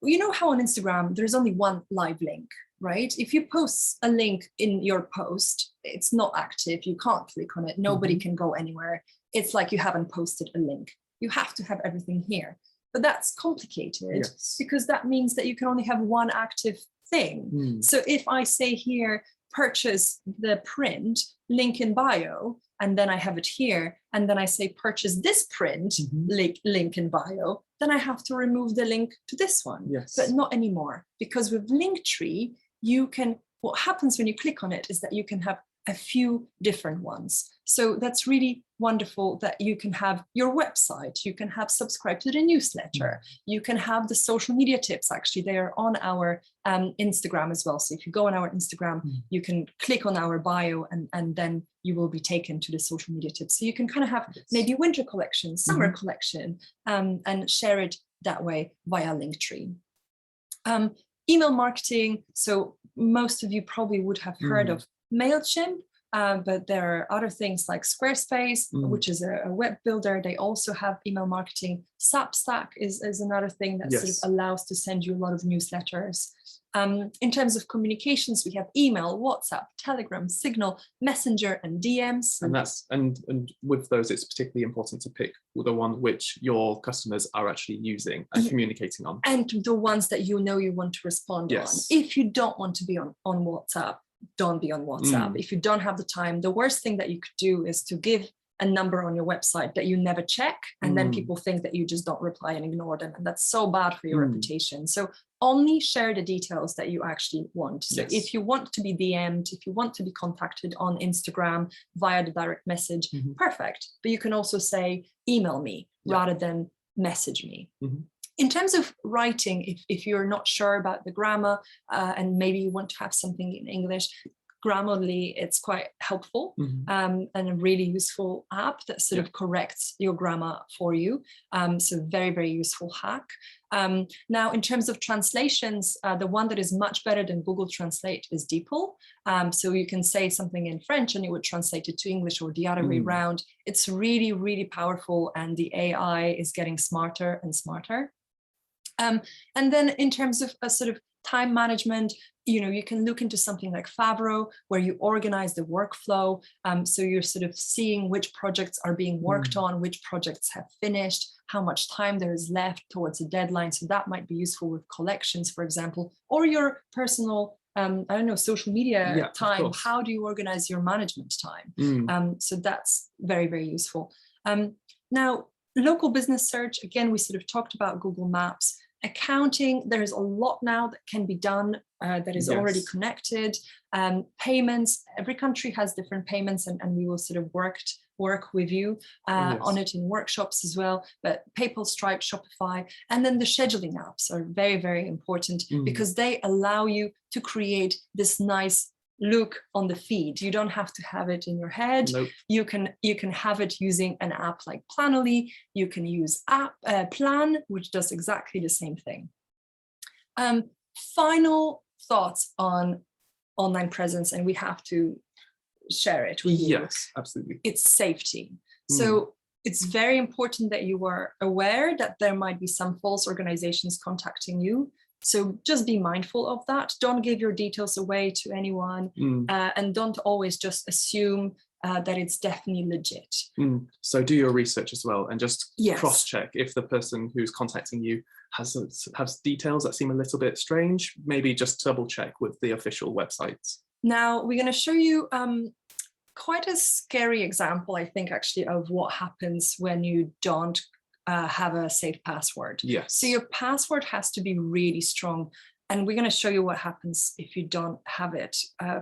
You know how on Instagram, there's only one live link, right? If you post a link in your post, it's not active. You can't click on it. Nobody can go anywhere. It's like you haven't posted a link. You have to have everything here. But that's complicated because that means that you can only have one active thing. So if I say here, purchase the print, link in bio, and then I have it here, and then I say purchase this print, link in bio, then I have to remove the link to this one, but not anymore. Because with Linktree, what happens when you click on it is that you can have a few different ones. So that's really wonderful that you can have your website, you can have subscribe to the newsletter, you can have the social media tips. Actually, they are on our Instagram as well. So if you go on our Instagram, you can click on our bio and then you will be taken to the social media tips. So you can kind of have maybe winter collection, summer collection, and share it that way via Linktree. Email marketing. So most of you probably would have heard of MailChimp, but there are other things like Squarespace, which is a web builder. They also have email marketing. Substack is another thing that sort of allows to send you a lot of newsletters. In terms of communications, we have email, WhatsApp, Telegram, Signal, Messenger, and DMs. And with those, it's particularly important to pick the one which your customers are actually using and communicating on. And the ones that you know you want to respond on. If you don't want to be on WhatsApp, don't be on WhatsApp. If you don't have the time, the worst thing that you could do is to give a number on your website that you never check, and then people think that you just don't reply and ignore them, and that's so bad for your reputation. So only share the details that you actually want. So if you want to be DM'd, if you want to be contacted on Instagram via the direct message, perfect. But you can also say, email me rather than message me. In terms of writing, if you're not sure about the grammar and maybe you want to have something in English, Grammarly, it's quite helpful and a really useful app that sort of corrects your grammar for you. So very, very useful hack. Now, in terms of translations, the one that is much better than Google Translate is DeepL. So you can say something in French and it would translate it to English or the other way around. It's really, really powerful, and the AI is getting smarter and smarter. And then in terms of a sort of time management, you can look into something like Favro, where you organize the workflow. So you're sort of seeing which projects are being worked on, which projects have finished, how much time there is left towards the deadline. So that might be useful with collections, for example, or your personal, I don't know, social media time. How do you organize your management time? So that's very, very useful. Now, local business search, again, we sort of talked about Google Maps. Accounting, there's a lot now that can be done that is already connected. Payments, every country has different payments, and we will sort of work with you on it in workshops as well. But PayPal, Stripe, Shopify, and then the scheduling apps are very, very important because they allow you to create this nice look on the feed. You don't have to have it in your head. You can have it using an app like Planoly. You can use Plan, which does exactly the same thing. Final thoughts on online presence, and we have to share it with you. Yes, absolutely. It's safety. So it's very important that you are aware that there might be some false organizations contacting you. So just be mindful of that. Don't give your details away to anyone, and don't always just assume that it's definitely legit. So do your research as well, and just cross-check if the person who's contacting you has details that seem a little bit strange. Maybe just double-check with the official websites. Now, we're going to show you quite a scary example, I think, actually, of what happens when you don't have a safe password. So your password has to be really strong, and we're going to show you what happens if you don't have it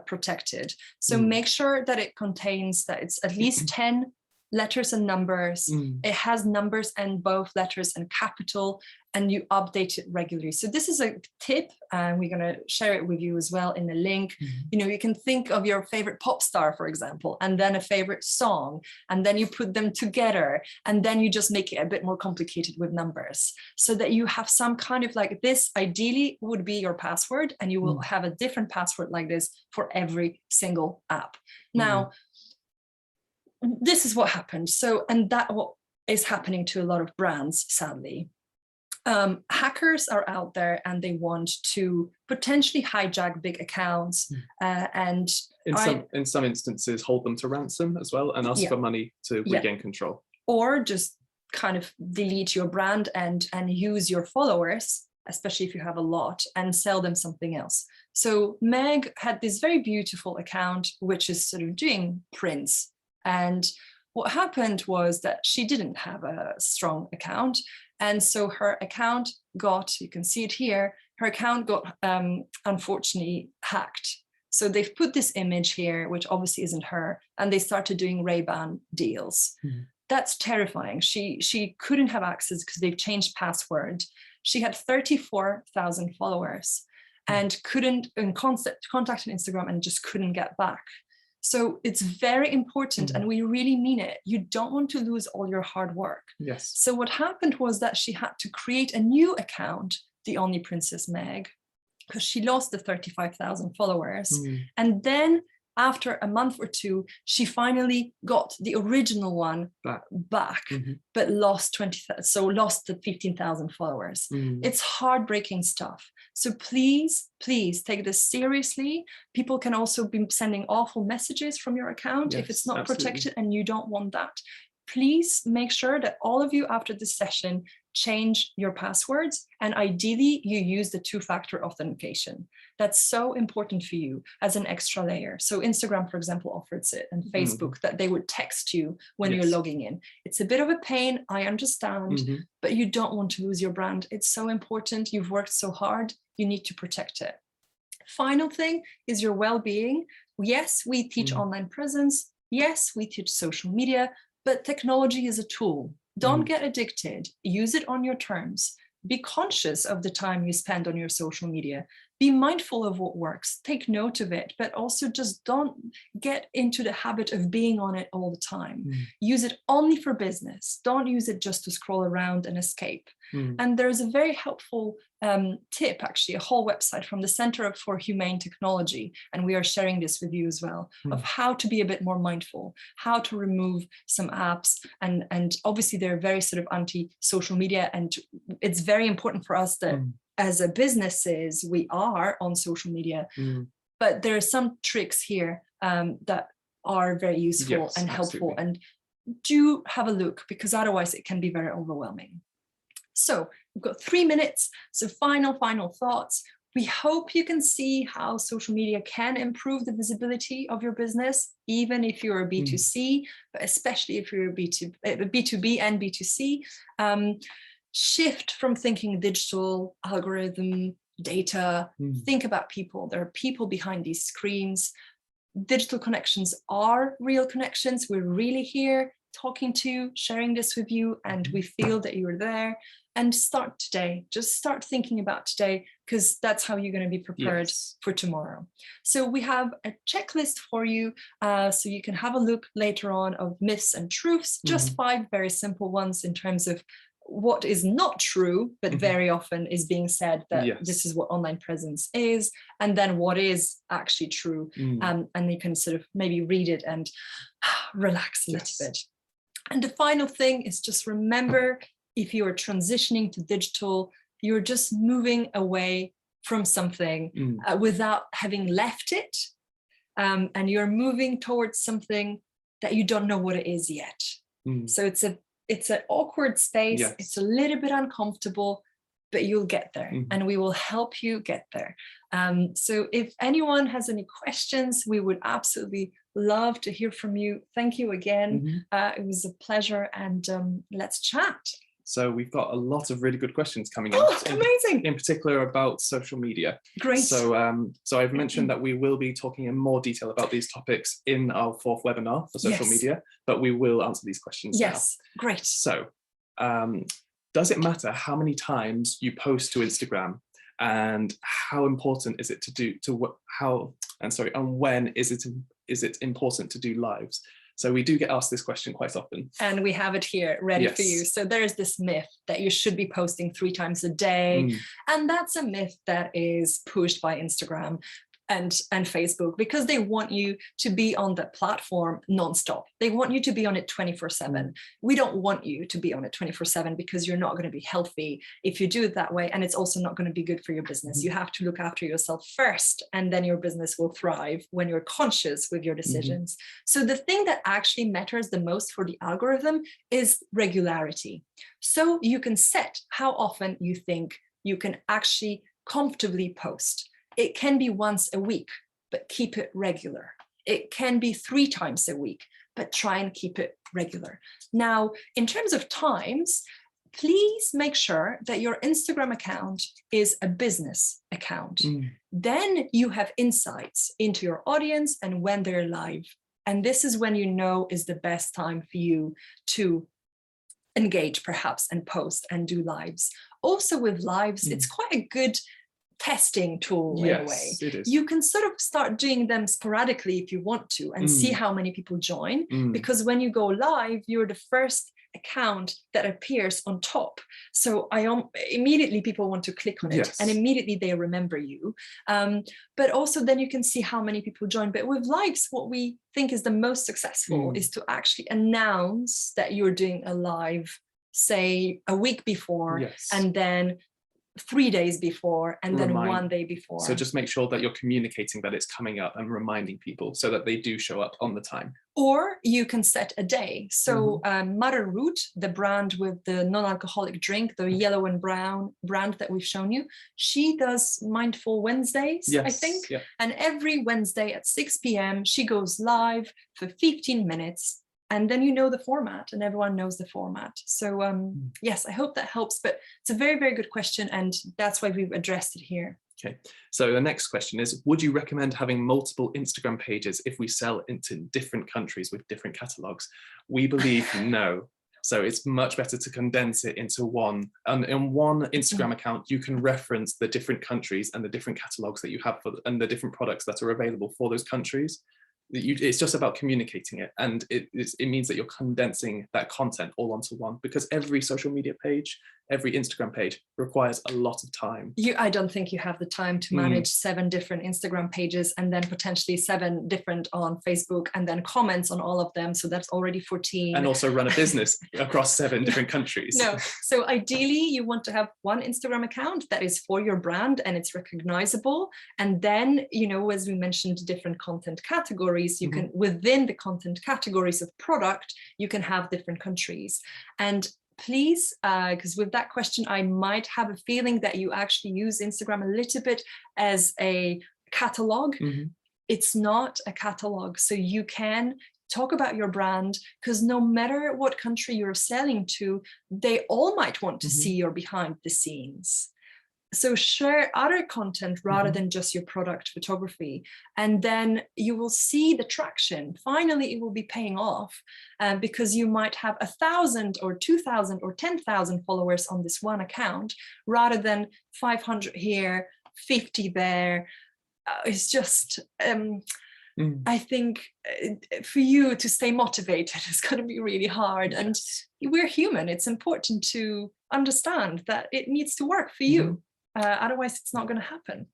protected. So make sure that it contains, that it's at least 10 letters and numbers. It has numbers and both letters and capital, and you update it regularly. So this is a tip, and we're going to share it with you as well in the link. You can think of your favorite pop star, for example, and then a favorite song, and then you put them together, and then you just make it a bit more complicated with numbers, so that you have some kind of like this ideally would be your password, and you will have a different password like this for every single app. Now, this is what happened. So, and that what is happening to a lot of brands, sadly. Hackers are out there and they want to potentially hijack big accounts and in some instances hold them to ransom as well, and ask for money to regain control. Or just kind of delete your brand and use your followers, especially if you have a lot, and sell them something else. So Meg had this very beautiful account, which is sort of doing prints. And what happened was that she didn't have a strong account. And so her account got, you can see it here, her account got unfortunately hacked. So they've put this image here, which obviously isn't her, and they started doing Ray-Ban deals. That's terrifying. She couldn't have access because they've changed password. She had 34,000 followers and couldn't contact Instagram and just couldn't get back. So it's very important, and we really mean it. You don't want to lose all your hard work. So what happened was that she had to create a new account, The Only Princess Meg, because she lost the 35,000 followers. And then after a month or two, she finally got the original one back, but lost lost the 15,000 followers. It's heartbreaking stuff. So please, please take this seriously. People can also be sending awful messages from your account if it's not protected, and you don't want that. Please make sure that all of you after this session change your passwords, and ideally you use the two-factor authentication. That's so important for you as an extra layer. So Instagram, for example, offers it, and Facebook, that they would text you when you're logging in. It's a bit of a pain, I understand, but you don't want to lose your brand. It's so important. You've worked so hard. You need to protect it. Final thing is your well-being. Yes, we teach online presence. Yes, we teach social media, but technology is a tool. Don't get addicted. Use it on your terms. Be conscious of the time you spend on your social media. Be mindful of what works. Take note of it, but also just don't get into the habit of being on it all the time. Use it only for business. Don't use it just to scroll around and escape. And there's a very helpful tip, actually, a whole website from the Center for Humane Technology, and we are sharing this with you as well, of how to be a bit more mindful, how to remove some apps, and obviously they're very sort of anti-social media, and it's very important for us that as a businesses, we are on social media, but there are some tricks here that are very useful and helpful, and do have a look, because otherwise it can be very overwhelming. So we've got 3 minutes. So final thoughts. We hope you can see how social media can improve the visibility of your business, even if you're a B2C, but especially if you're a B2B and B2C. Shift from thinking digital, algorithm, data, think about people. There are people behind these screens. Digital connections are real connections. We're really here talking to you, sharing this with you, and we feel that you're there. And start today. Just start thinking about today, because that's how you're going to be prepared for tomorrow. So we have a checklist for you, so you can have a look later on of myths and truths, just 5 very simple ones in terms of what is not true, but very often is being said that this is what online presence is, and then what is actually true. And you can sort of maybe read it and relax a little bit. And the final thing is just remember, if you are transitioning to digital, you're just moving away from something without having left it. And you're moving towards something that you don't know what it is yet. So it's an awkward space. It's a little bit uncomfortable, but you'll get there, and we will help you get there. So if anyone has any questions, we would absolutely love to hear from you. Thank you again. It was a pleasure, and let's chat. So we've got a lot of really good questions coming in. Oh, amazing. In particular about social media. Great. So I've mentioned that we will be talking in more detail about these topics in our 4th webinar for social media, but we will answer these questions now. Great. So does it matter how many times you post to Instagram, and how important is it and when is it important to do lives? So we do get asked this question quite often. And we have it here ready for you. So there's this myth that you should be posting 3 times a day. And that's a myth that is pushed by Instagram and Facebook, because they want you to be on the platform nonstop. They want you to be on it 24/7. We don't want you to be on it 24/7, because you're not going to be healthy if you do it that way. And it's also not going to be good for your business. You have to look after yourself first, and then your business will thrive when you're conscious with your decisions. So the thing that actually matters the most for the algorithm is regularity. So you can set how often you think you can actually comfortably post. It can be once a week, but keep it regular. It can be 3 times a week, but try and keep it regular. Now, in terms of times, please make sure that your Instagram account is a business account. Then you have insights into your audience and when they're live. And this is when you know is the best time for you to engage, perhaps, and post and do lives. Also with lives, it's quite a good testing tool in a way. It is. You can sort of start doing them sporadically if you want to, and see how many people join, because when you go live, you're the first account that appears on top. So immediately people want to click on it, and immediately they remember you. But also then you can see how many people join. But with lives, what we think is the most successful is to actually announce that you're doing a live, say a week before, and then 3 days before and then Remind. 1 day before. So just make sure that you're communicating that it's coming up and reminding people so that they do show up on the time. Or you can set a day. So Mother Root, the brand with the non-alcoholic drink, the yellow and brown brand that we've shown you, she does Mindful Wednesdays, Yes, I think. yeah. And every Wednesday at 6 p.m. she goes live for 15 minutes. And then you know the format, and everyone knows the format. So yes, I hope that helps. But it's a very, very good question, and that's why we've addressed it here. Okay, so the next question is, would you recommend having multiple Instagram pages if we sell into different countries with different catalogs? We believe no. So it's much better to condense it into one. And in one Instagram account, you can reference the different countries and the different catalogs that you have and the different products that are available for those countries. It's just about communicating it, and it means that you're condensing that content all onto one, because every social media page, every Instagram page requires a lot of time. I don't think you have the time to manage 7 different Instagram pages and then potentially 7 different on Facebook and then comments on all of them. So that's already 14. And also run a business across 7 different countries. No. So ideally, you want to have one Instagram account that is for your brand and it's recognizable. And then, you know, as we mentioned, different content categories, you can, within the content categories of product, you can have different countries. And please, because with that question, I might have a feeling that you actually use Instagram a little bit as a catalog. It's not a catalog. So you can talk about your brand, because no matter what country you're selling to, they all might want to see your behind the scenes. So share other content rather than just your product photography. And then you will see the traction. Finally, it will be paying off because you might have 1,000 or 2,000 or 10,000 followers on this one account rather than 500 here, 50 there. It's just, I think for you to stay motivated is going to be really hard. And we're human. It's important to understand that it needs to work for you. Otherwise, it's not going to happen.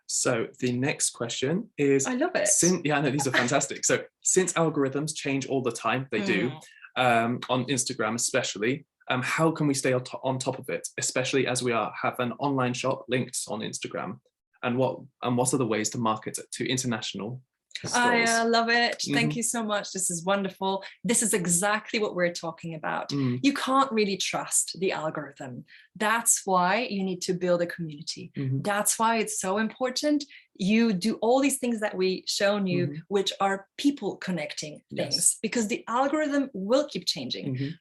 So the next question is, I love it. Yeah, I know, these are fantastic. So since algorithms change all the time, they do, on Instagram especially, how can we stay on top of it, especially as we have an online shop linked on Instagram? And what are the ways to market it to international stores? I love it. Thank you so much. This is wonderful. This is exactly what we're talking about. You can't really trust the algorithm. That's why you need to build a community. That's why it's so important. You do all these things that we shown you, which are people connecting things, because the algorithm will keep changing.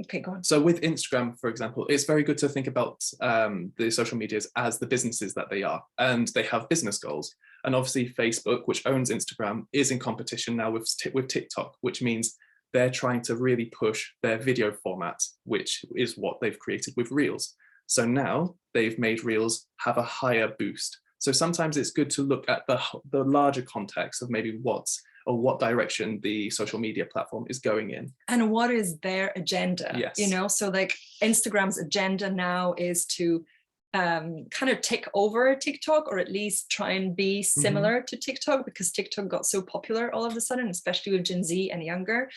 Okay, go on. So with Instagram, for example, it's very good to think about the social medias as the businesses that they are, and they have business goals. And obviously Facebook, which owns Instagram, is in competition now with TikTok, which means they're trying to really push their video format, which is what they've created with Reels. So now they've made Reels have a higher boost. So sometimes it's good to look at the larger context of maybe what direction the social media platform is going in. And what is their agenda? Yes. You know, so like Instagram's agenda now is to kind of take over TikTok, or at least try and be similar to TikTok, because TikTok got so popular all of a sudden, especially with Gen Z and younger.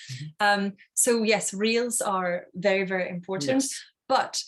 So yes, Reels are very, very important, but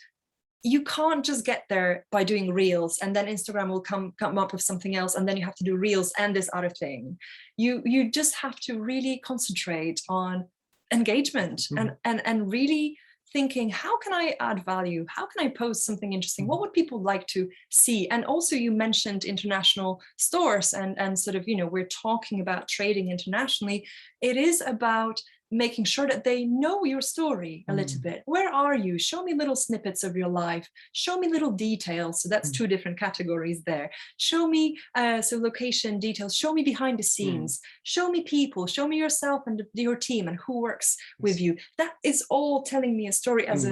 you can't just get there by doing Reels and then Instagram will come up with something else, and then you have to do Reels and this other thing. You just have to really concentrate on engagement and really thinking, how can I add value? How can I post something interesting? What would people like to see? And also you mentioned international stores and sort of, you know, we're talking about trading internationally. It is about making sure that they know your story a little bit. Where are you? Show me little snippets of your life. Show me little details. So that's 2 different categories there. Show me so location details. Show me behind the scenes. Show me people. Show me yourself and your team and who works with you. That is all telling me a story as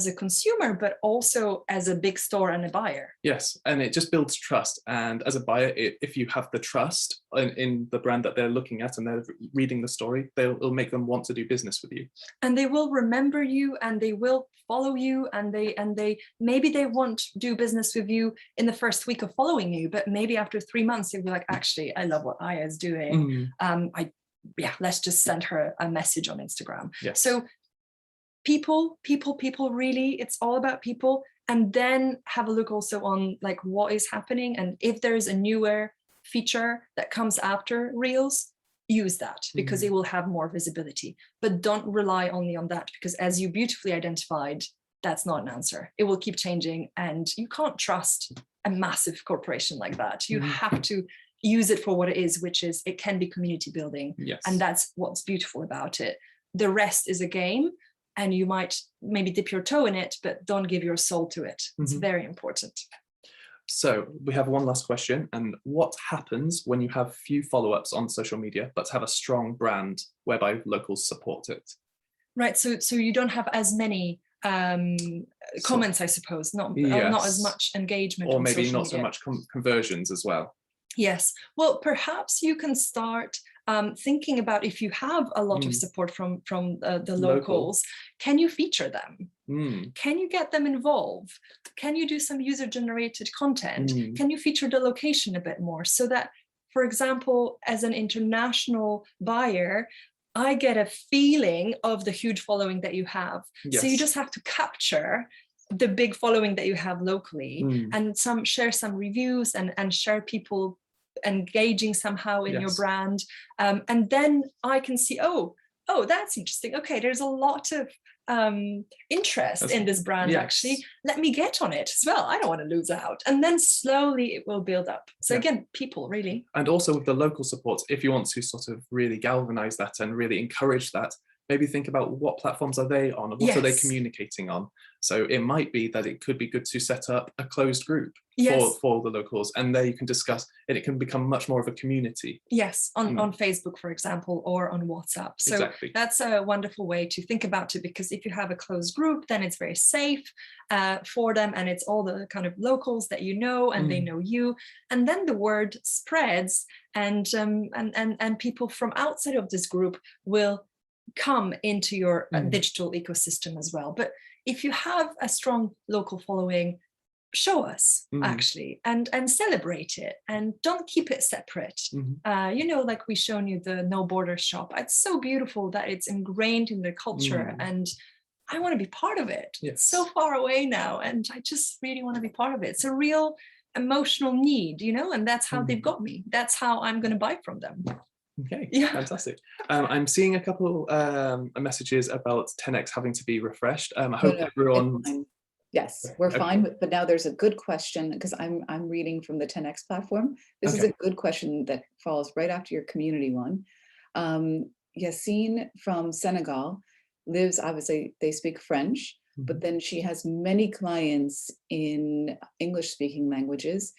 a consumer, but also as a big store and a buyer. Yes, and it just builds trust. And as a buyer, if you have the trust in the brand that they're looking at and they're reading the story, it'll make them want to do business with you. And they will remember you, and they will follow you, and they maybe they won't do business with you in the first week of following you, but maybe after 3 months they'll be like, actually, I love what Aya is doing. Let's just send her a message on Instagram. So people, really, it's all about people. and then have a look also on like what is happening, and if there is a newer feature that comes after Reels, use that because it will have more visibility. But don't rely only on that, because as you beautifully identified, that's not an answer. It will keep changing, and you can't trust a massive corporation like that. You have to use it for what it is, which is it can be community building. Yes. And that's what's beautiful about it. The rest is a game, and you might maybe dip your toe in it, but don't give your soul to it. It's very important. So we have one last question. And what happens when you have few follow-ups on social media, but have a strong brand whereby locals support it? Right. So you don't have as many comments, I suppose, not as much engagement, or maybe not media. so much conversions as well. Yes. Well, perhaps you can start thinking about, if you have a lot of support from the locals, can you feature them? Can you get them involved? Can you do some user-generated content? Can you feature the location a bit more, so that, for example, as an international buyer, I get a feeling of the huge following that you have. Yes. So you just have to capture the big following that you have locally, and share some reviews and share people engaging somehow in your brand. And then I can see, oh, that's interesting. Okay, there's a lot of interest in this brand, actually. Let me get on it as well. I don't want to lose out. And then slowly it will build up. So again, people really. And also with the local support, if you want to sort of really galvanize that and really encourage that, maybe think about what platforms are they on, what are they communicating on. So it might be that it could be good to set up a closed group for the locals, and there you can discuss, and it can become much more of a community. Yes, on Facebook, for example, or on WhatsApp. So that's a wonderful way to think about it, because if you have a closed group, then it's very safe for them, and it's all the kind of locals that you know, and they know you, and then the word spreads, and people from outside of this group will come into your digital ecosystem as well. But if you have a strong local following, show us actually, and celebrate it, and don't keep it separate. You know, like we shown you the No Borders shop. It's so beautiful that it's ingrained in their culture, and I want to be part of it. It's so far away now, and I just really want to be part of it. It's a real emotional need, you know, and that's how they've got me. That's how I'm going to buy from them. Okay, fantastic. I'm seeing a couple messages about 10x having to be refreshed. I hope everyone... Yes, we're fine. But now there's a good question, because I'm reading from the 10x platform. This is a good question that falls right after your community one. Yassine from Senegal lives, obviously they speak French, but then she has many clients in English-speaking languages.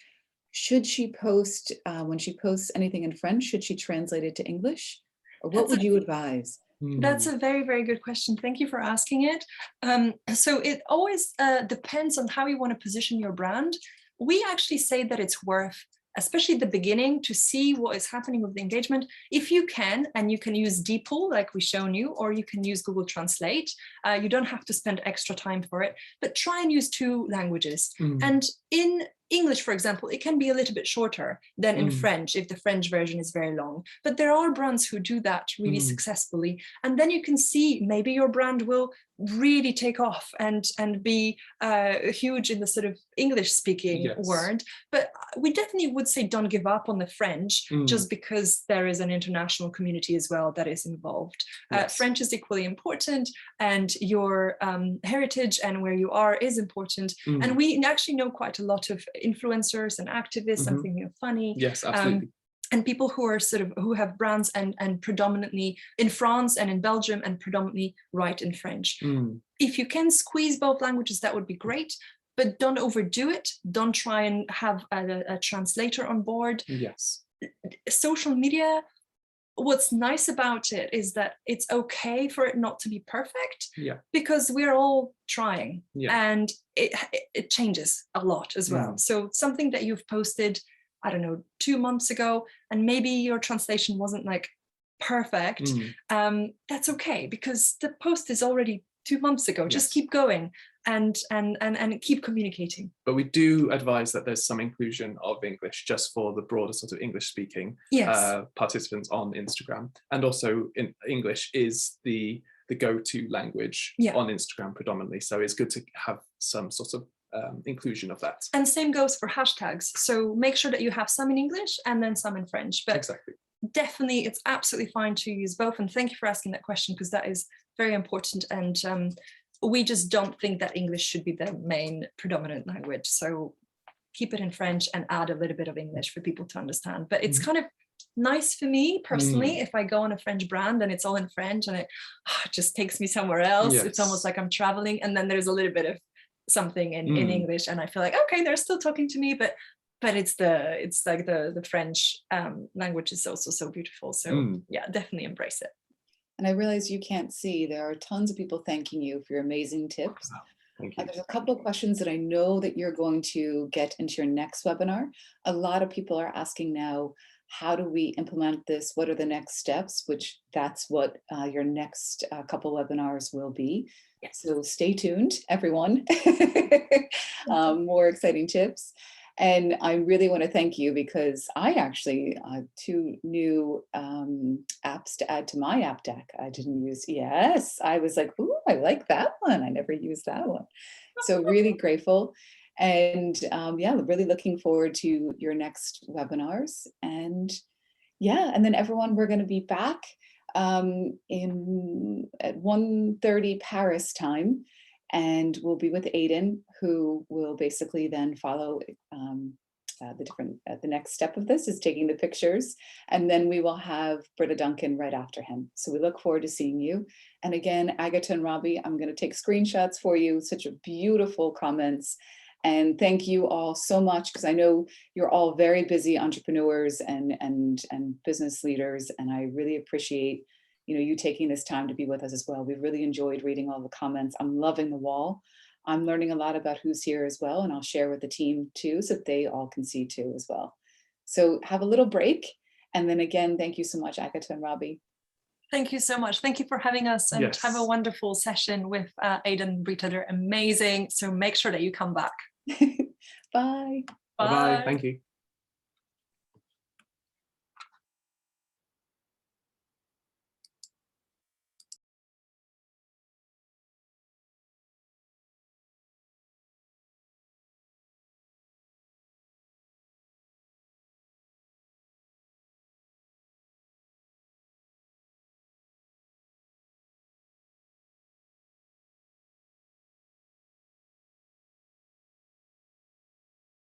Should she post, when she posts anything in French, should she translate it to English? Or what would you advise? That's a very, very good question. Thank you for asking it. So it always depends on how you want to position your brand. We actually say that it's worth, especially at the beginning, to see what is happening with the engagement. If you can, and you can use DeepL like we've shown you, or you can use Google Translate. You don't have to spend extra time for it, but try and use 2 languages. And in English, for example, it can be a little bit shorter than in French if the French version is very long. But there are brands who do that really successfully. And then you can see maybe your brand will really take off and be huge in the sort of English-speaking world. But we definitely would say don't give up on the French, just because there is an international community as well that is involved. French is equally important, and your heritage and where you are is important. And we actually know quite a lot of influencers and activists, I'm thinking of Funny. Yes, absolutely. And people who are who have brands and predominantly in France and in Belgium, and predominantly write in French. If you can squeeze both languages, that would be great, but don't overdo it. Don't try and have a translator on board. Yes. Social media, what's nice about it is that it's okay for it not to be perfect, because we're all trying, and it changes a lot as well. So something that you've posted, I don't know, 2 months ago, and maybe your translation wasn't like perfect, that's okay, because the post is already 2 months ago. Just keep going and keep communicating. But we do advise that there's some inclusion of English just for the broader sort of English speaking participants on Instagram. And also English is the go-to language on Instagram predominantly. So it's good to have some sort of inclusion of that. And same goes for hashtags. So make sure that you have some in English and then some in French. But exactly. Definitely, it's absolutely fine to use both. And thank you for asking that question, because that is very important. And we just don't think that English should be the main predominant language. So keep it in French and add a little bit of English for people to understand. But it's kind of nice for me personally, if I go on a French brand and it's all in French and it just takes me somewhere else. Yes. It's almost like I'm traveling, and then there's a little bit of something in English, and I feel like, okay, they're still talking to me, but it's like the French language is also so beautiful. So yeah, definitely embrace it. And I realize you can't see, there are tons of people thanking you for your amazing tips. Wow. Thank you. There's a couple of questions that I know that you're going to get into your next webinar. A lot of people are asking now, how do we implement this? What are the next steps? Which that's what your next couple webinars will be. Yes. So stay tuned, everyone. More exciting tips. And I really want to thank you, because I actually, 2 new apps to add to my app deck. I didn't use, yes, I was like, ooh, I like that one. I never used that one. So really grateful. And yeah, really looking forward to your next webinars. And yeah, and then everyone, we're going to be back at 1:30 Paris time. And we'll be with Aiden, who will basically then follow the next step of this is taking the pictures. And then we will have Britta Duncan right after him. So we look forward to seeing you. And again, Agatha and Robbie, I'm going to take screenshots for you. Such a beautiful comments. And thank you all so much, because I know you're all very busy entrepreneurs and business leaders. And I really appreciate you taking this time to be with us as well. We've really enjoyed reading all the comments. I'm loving the wall. I'm learning a lot about who's here as well, and I'll share with the team too, so that they all can see too as well. So have a little break. And then again, thank you so much, Agatha and Robbie. Thank you so much. Thank you for having us, and have a wonderful session with Aiden and Britta. They're amazing. So make sure that you come back. Bye. Bye-bye. Thank you.